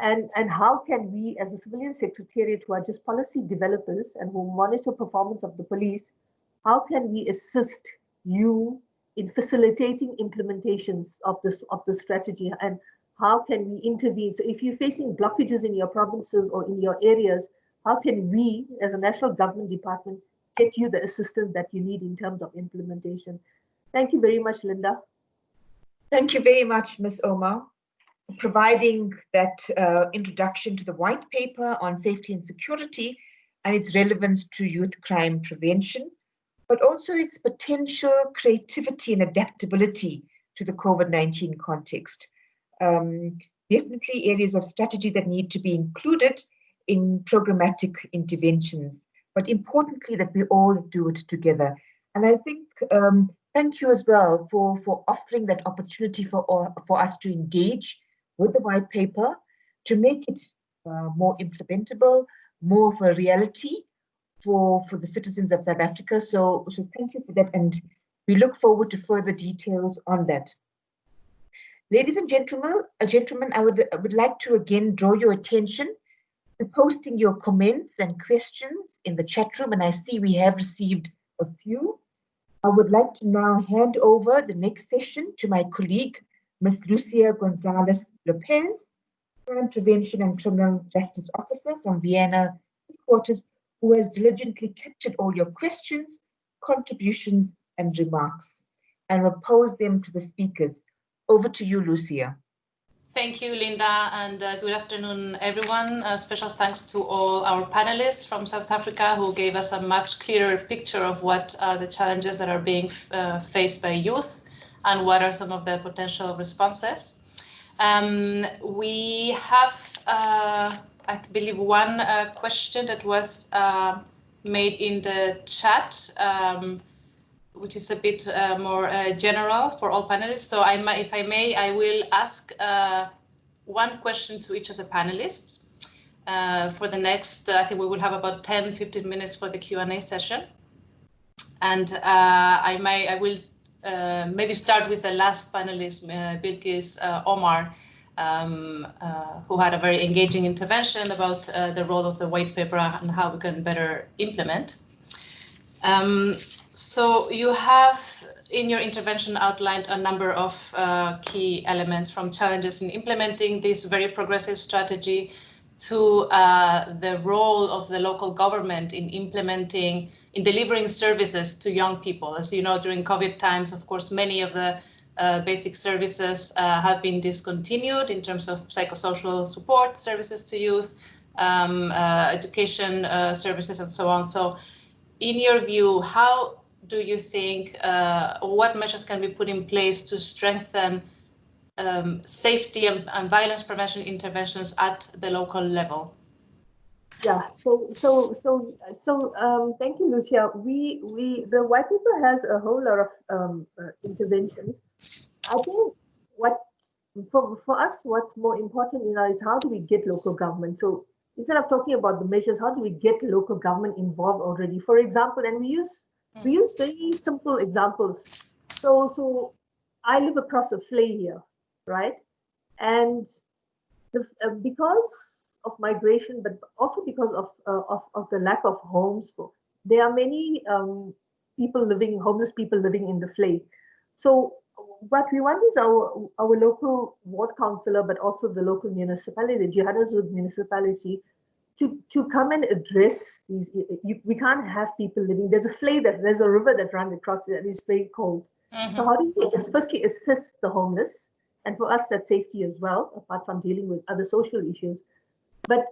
And how can we as a civilian secretariat who are just policy developers and who monitor performance of the police, how can we assist you in facilitating implementations of the strategy, and how can we intervene? So if you're facing blockages in your provinces or in your areas, how can we as a national government department get you the assistance that you need in terms of implementation? Thank you very much, Linda. Thank you very much, Ms. Omar, for providing that introduction to the white paper on safety and security and its relevance to youth crime prevention, but also its potential creativity and adaptability to the COVID-19 context. Definitely areas of strategy that need to be included in programmatic interventions, but importantly that we all do it together. And I think thank you as well for offering that opportunity for us to engage with the white paper to make it more implementable, more of a reality for the citizens of South Africa. So thank you for that, and we look forward to further details on that. Ladies and gentlemen, I would like to again draw your attention to posting your comments and questions in the chat room, and I see we have received a few. I would like to now hand over the next session to my colleague, Ms. Lucia Gonzalez Lopez, Crime Prevention and Criminal Justice Officer from Vienna headquarters, who has diligently captured all your questions, contributions, and remarks, and will pose them to the speakers. Over to you, Lucia. Thank you, Linda, and good afternoon, everyone. Special thanks to all our panelists from South Africa who gave us a much clearer picture of what are the challenges that are being faced by youth and what are some of the potential responses. We have, I believe, one question that was made in the chat which is a bit more general for all panelists. So if I may, I will ask one question to each of the panelists. For the next, I think we will have about 10-15 minutes for the Q&A session. And I will maybe start with the last panelist, Bilkis Omar, who had a very engaging intervention about the role of the white paper and how we can better implement. So you have in your intervention outlined a number of key elements, from challenges in implementing this very progressive strategy to the role of the local government in delivering services to young people. As you know, during COVID times, of course, many of the basic services have been discontinued in terms of psychosocial support services to youth, education services, and so on. So in your view, how do you think, what measures can be put in place to strengthen safety and violence prevention interventions at the local level? Yeah, thank you, Lucia. The white paper has a whole lot of interventions. I think for us, what's more important is how do we get local government? So instead of talking about the measures, how do we get local government involved already? For example, and we use very simple examples. So I live across the Flay here, right? And because of migration, but also because of the lack of homes, there are many homeless people living in the Flay. So what we want is our local ward councillor, but also the local municipality, the Johannesburg municipality, to come and address these. We can't have people living. There's a river that runs across it that is very cold. So how do we firstly assist the homeless? And for us, that's safety as well, apart from dealing with other social issues. But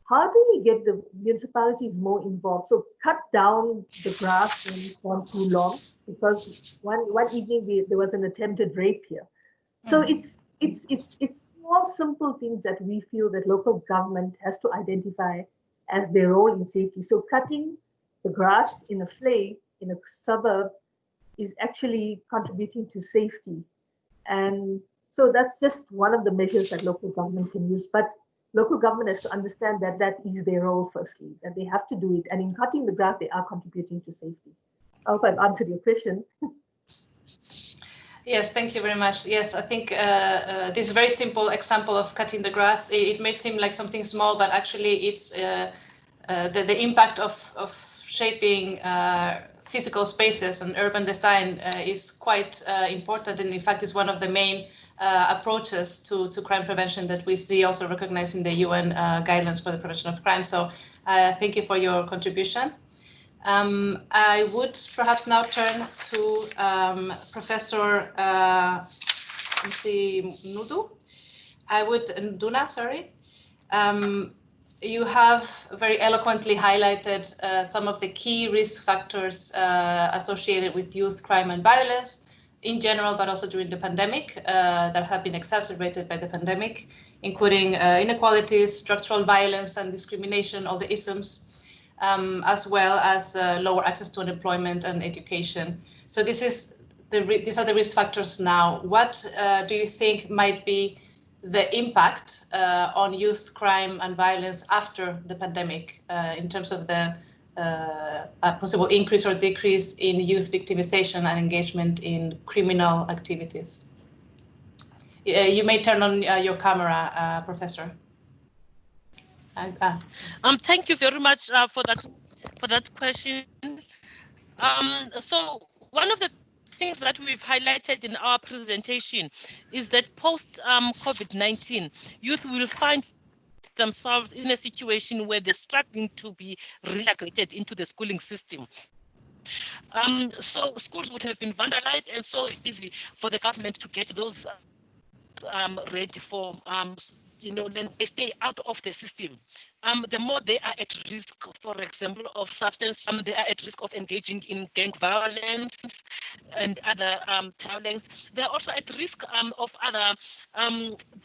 how do we get the municipalities more involved? So cut down the grass when it's gone too long, because one evening there was an attempted rape here. So it's small, simple things that we feel that local government has to identify as their role in safety. So cutting the grass in a Flay, in a suburb, is actually contributing to safety. And so that's just one of the measures that local government can use. But local government has to understand that that is their role firstly, that they have to do it. And in cutting the grass, they are contributing to safety. I hope I've answered your question. Yes, thank you very much. Yes, I think this very simple example of cutting the grass, it may seem like something small, but actually it's the impact of shaping physical spaces and urban design is quite important, and in fact is one of the main approaches to crime prevention that we see also recognized in the UN guidelines for the prevention of crime. So thank you for your contribution. I would perhaps now turn to Professor Nudu. Nduna, sorry. You have very eloquently highlighted some of the key risk factors associated with youth crime and violence in general, but also during the pandemic that have been exacerbated by the pandemic, including inequalities, structural violence and discrimination, all the isms, as well as lower access to unemployment and education. So these are the risk factors now. What do you think might be the impact on youth crime and violence after the pandemic in terms of the possible increase or decrease in youth victimization and engagement in criminal activities? You may turn on your camera, Professor. Thank you very much for that question. So one of the things that we've highlighted in our presentation is that post COVID-19, youth will find themselves in a situation where they're struggling to be reintegrated into the schooling system. So schools would have been vandalized, and so easy for the government to get those ready for then they stay out of the system. The more they are at risk, for example, of substance, they are at risk of engaging in gang violence, and other talents. They're also at risk of other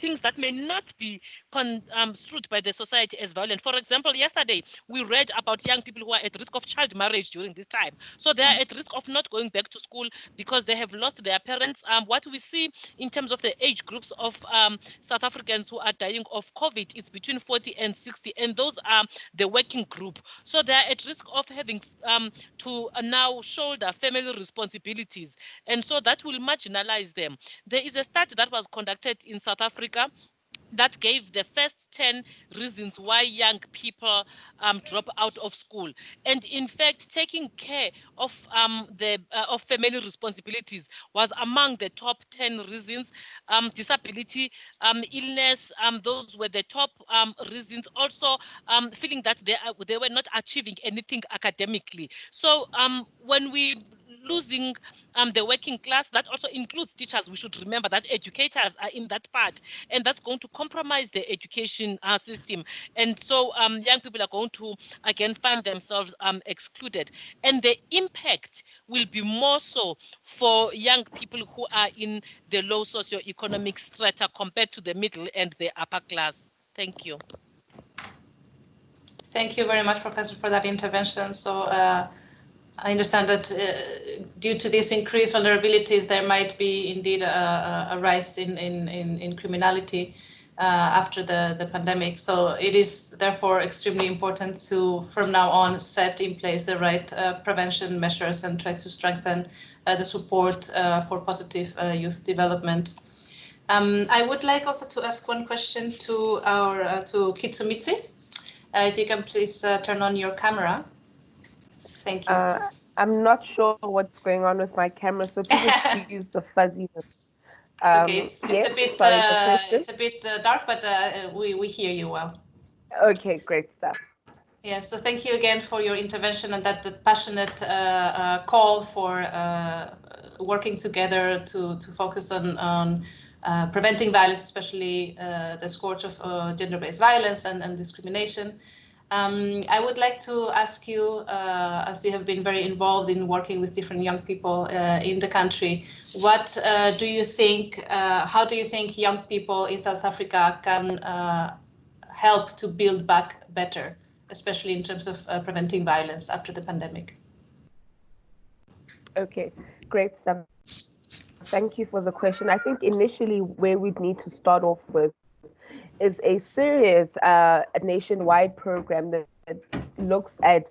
things that may not be construed by the society as violent. For example, yesterday we read about young people who are at risk of child marriage during this time. So they are at risk of not going back to school because they have lost their parents. What we see in terms of the age groups of South Africans who are dying of COVID is between 40 and 60, and those are the working group. So they are at risk of having to now shoulder family responsibilities, and so that will marginalize them. There is a study that was conducted in South Africa that gave the first 10 reasons why young people drop out of school. And in fact, taking care of of family responsibilities was among the top 10 reasons. Disability, illness, those were the top reasons. Also, feeling that they were not achieving anything academically. So when we losing the working class, that also includes teachers. We should remember that educators are in that part, and that's going to compromise the education system. And so young people are going to again find themselves excluded, and the impact will be more so for young people who are in the low socioeconomic strata compared to the middle and the upper class. Thank you. Thank you very much, Professor, for that intervention. So I understand that due to these increased vulnerabilities, there might be indeed a rise in criminality after the pandemic. So it is therefore extremely important to, from now on, set in place the right prevention measures and try to strengthen the support for positive youth development. I would like also to ask one question to our to Kitsumitsu. If you can please turn on your camera. Thank you. I'm not sure what's going on with my camera, so please excuse the fuzziness. It's okay. It's Yes, a bit sorry, the question. dark, but we hear you well. Okay, great stuff. Yeah. So thank you again for your intervention and that passionate call for working together to focus on preventing violence, especially the scourge of gender-based violence and discrimination. I would like to ask you, as you have been very involved in working with different young people in the country, what do you think, how do you think young people in South Africa can help to build back better, especially in terms of preventing violence after the pandemic? Okay, great stuff. Thank you for the question. I think initially where we'd need to start off with is a serious nationwide program that looks at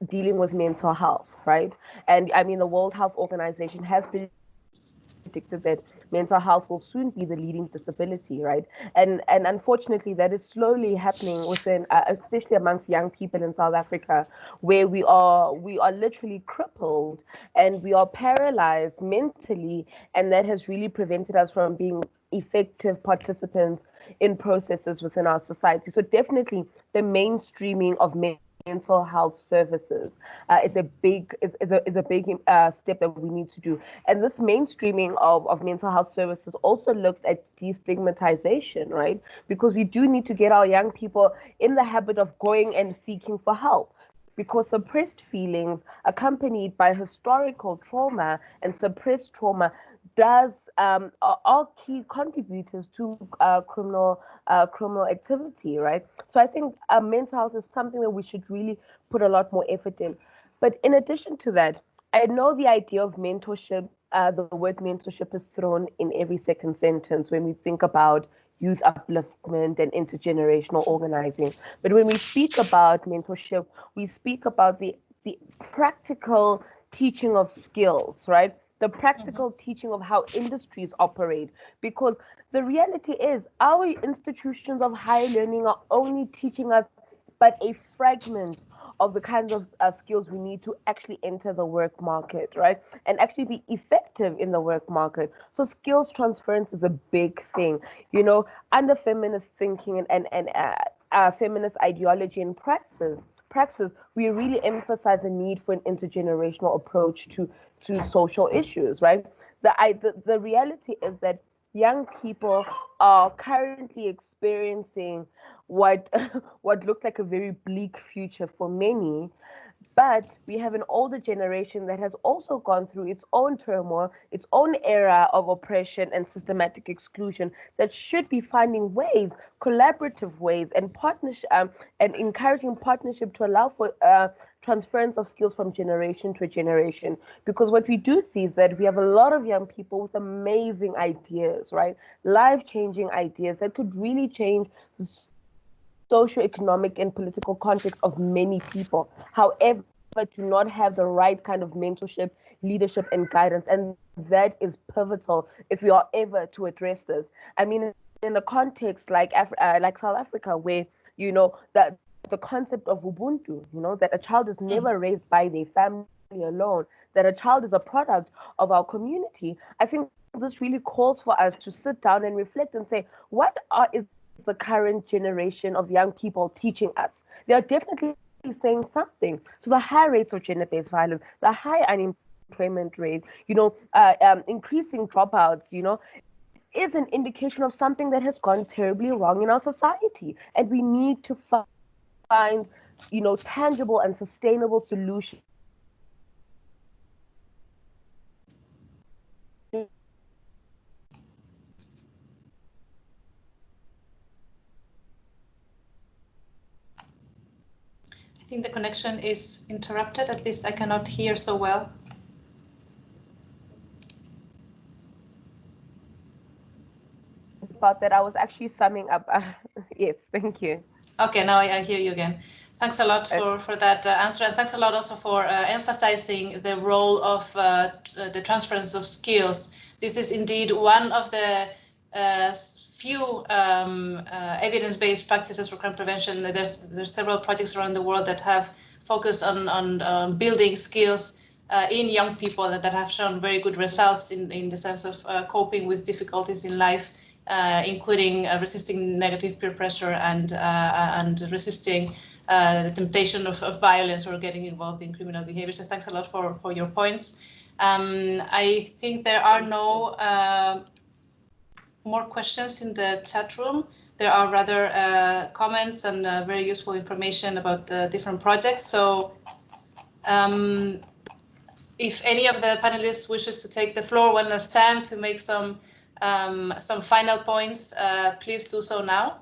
dealing with mental health, right? And I mean, the World Health Organization has predicted that mental health will soon be the leading disability, right? And unfortunately, that is slowly happening within, especially amongst young people in South Africa, where we are literally crippled and we are paralyzed mentally, and that has really prevented us from being effective participants in processes within our society. So definitely, the mainstreaming of mental health services is a big step that we need to do. And this mainstreaming of mental health services also looks at destigmatization, right? Because we do need to get our young people in the habit of going and seeking for help, because suppressed feelings accompanied by historical trauma and suppressed trauma are key contributors to criminal activity, right? So I think mental health is something that we should really put a lot more effort in. But in addition to that, I know the idea of mentorship, the word mentorship is thrown in every second sentence when we think about youth upliftment and intergenerational organizing. But when we speak about mentorship, we speak about the practical teaching of skills, right? The practical teaching of how industries operate. Because the reality is, our institutions of higher learning are only teaching us but a fragment of the kinds of skills we need to actually enter the work market, right? And actually be effective in the work market. So skills transference is a big thing. You know, under feminist thinking and feminist ideology and praxis, we really emphasize the need for an intergenerational approach to social issues, right? The reality is that young people are currently experiencing what what looks like a very bleak future for many, But we have an older generation that has also gone through its own turmoil, its own era of oppression and systematic exclusion, that should be finding ways, collaborative ways, and partnership, and encouraging partnership to allow for transference of skills from generation to generation. Because what we do see is that we have a lot of young people with amazing ideas, right? Life-changing ideas that could really change the socioeconomic and political context of many people. However, do not have the right kind of mentorship, leadership, and guidance. And that is pivotal if we are ever to address this. I mean, in a context like like South Africa, where, you know, that the concept of Ubuntu, you know, that a child is never raised by their family alone, that a child is a product of our community. I think this really calls for us to sit down and reflect and say, is the current generation of young people teaching us? They are definitely saying something. So the high rates of gender-based violence, the high unemployment rate, you know, increasing dropouts, you know, is an indication of something that has gone terribly wrong in our society. And we need to find, you know, tangible and sustainable solutions. I think the connection is interrupted. At least I cannot hear so well. About that, I was actually summing up. Yes, thank you. Okay, now I hear you again. Thanks a lot for that answer, and thanks a lot also for emphasizing the role of the transference of skills. This is indeed one of the few evidence-based practices for crime prevention. There's several projects around the world that have focused on building skills in young people that have shown very good results in the sense of coping with difficulties in life. Including resisting negative peer pressure and resisting the temptation of violence or getting involved in criminal behavior. So thanks a lot for your points. I think there are no more questions in the chat room. There are rather comments and very useful information about different projects. So if any of the panelists wishes to take the floor one last time to make some final points, please do so now.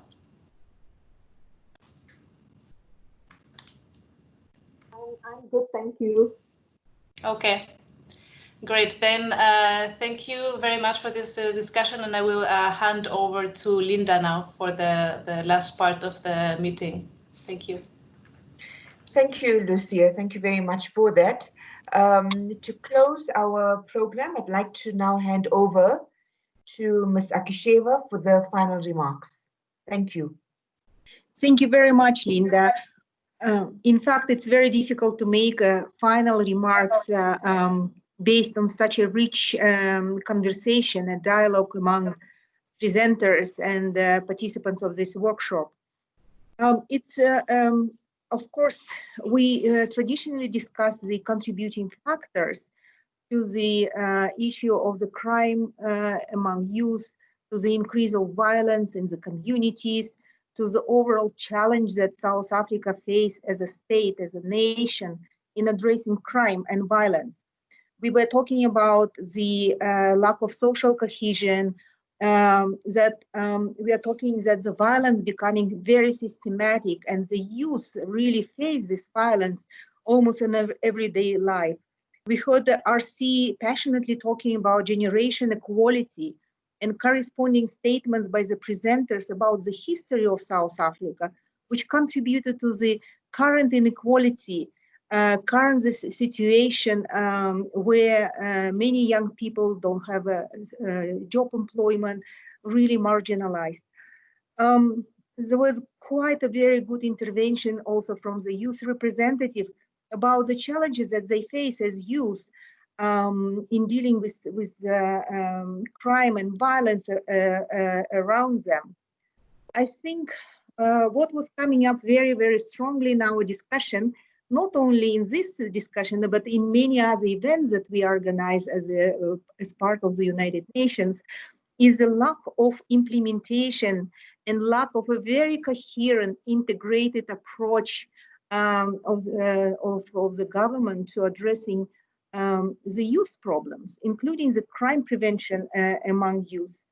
I'm good, thank you. Okay, great. Then thank you very much for this discussion, and I will hand over to Linda now for the last part of the meeting. Thank you. Thank you, Lucia. Thank you very much for that. To close our program, I'd like to now hand over to Ms. Akisheva for the final remarks. Thank you. Thank you very much, Linda. In fact, it's very difficult to make final remarks based on such a rich conversation, a dialogue among presenters and participants of this workshop. Of course, we traditionally discuss the contributing factors to the issue of the crime among youth, to the increase of violence in the communities, to the overall challenge that South Africa faces as a state, as a nation, in addressing crime and violence. We were talking about the lack of social cohesion, we are talking that the violence becoming very systematic, and the youth really face this violence almost in everyday life. We heard the RC passionately talking about generation equality and corresponding statements by the presenters about the history of South Africa, which contributed to the current inequality, current situation where many young people don't have a job employment, really marginalized. There was quite a very good intervention also from the youth representative about the challenges that they face as youth in dealing with crime and violence around them. I think what was coming up very, very strongly in our discussion, not only in this discussion, but in many other events that we organize as part of the United Nations, is the lack of implementation and lack of a very coherent, integrated approach of the government to addressing the youth problems, including the crime prevention among youth.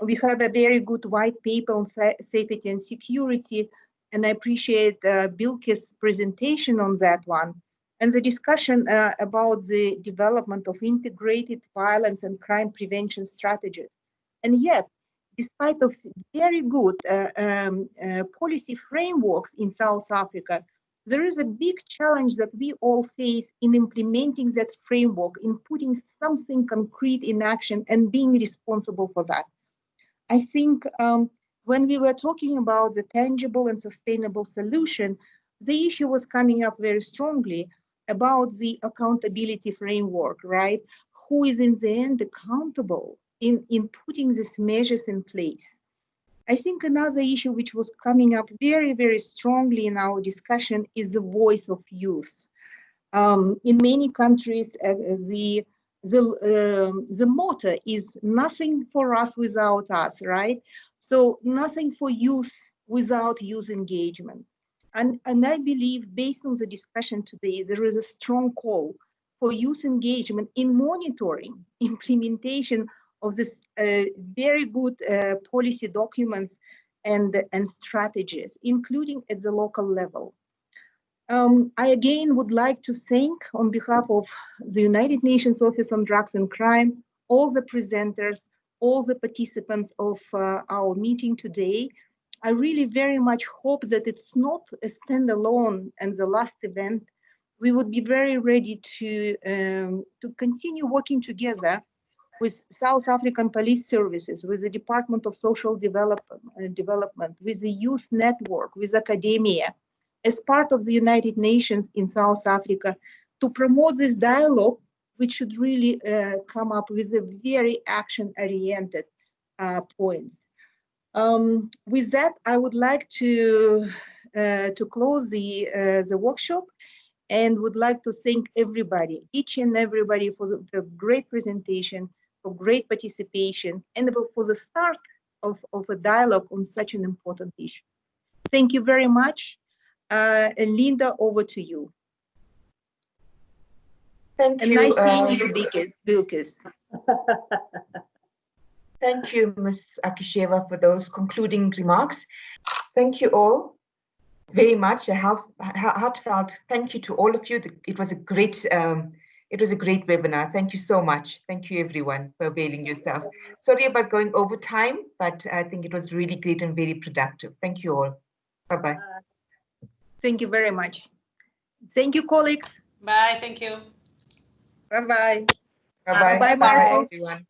We have a very good white paper on safety and security, and I appreciate Bilke's presentation on that one, and the discussion about the development of integrated violence and crime prevention strategies. And yet, despite of very good policy frameworks in South Africa, there is a big challenge that we all face in implementing that framework, in putting something concrete in action and being responsible for that. I think when we were talking about the tangible and sustainable solution, the issue was coming up very strongly about the accountability framework, right? Who is in the end accountable in putting these measures in place? I think another issue which was coming up very, very strongly in our discussion is the voice of youth. In many countries, the motto is nothing for us without us, right? So nothing for youth without youth engagement. And I believe based on the discussion today, there is a strong call for youth engagement in monitoring, implementation of this very good policy documents and strategies, including at the local level. I again would like to thank, on behalf of the United Nations Office on Drugs and Crime, all the presenters, all the participants of our meeting today. I really very much hope that it's not a standalone and the last event. We would be very ready to continue working together with South African Police Services, with the Department of Social Development, with the Youth Network, with academia, as part of the United Nations in South Africa, to promote this dialogue, which should really come up with a very action-oriented points. With that, I would like to close the workshop, and would like to thank everybody, each and everybody, for the great presentation, for great participation, and for the start of a dialogue on such an important issue. Thank you very much. And Linda, over to you. Thank you. And nice seeing you, Bilkis. Thank you, Ms. Akisheva, for those concluding remarks. Thank you all very much. A heartfelt thank you to all of you. It was a great webinar. Thank you so much. Thank you, everyone, for availing yourself. Sorry about going over time, but I think it was really great and very productive. Thank you all. Bye-bye. Thank you very much. Thank you, colleagues. Bye. Thank you. Bye-bye. Bye-bye. Bye-bye, Marco. Everyone.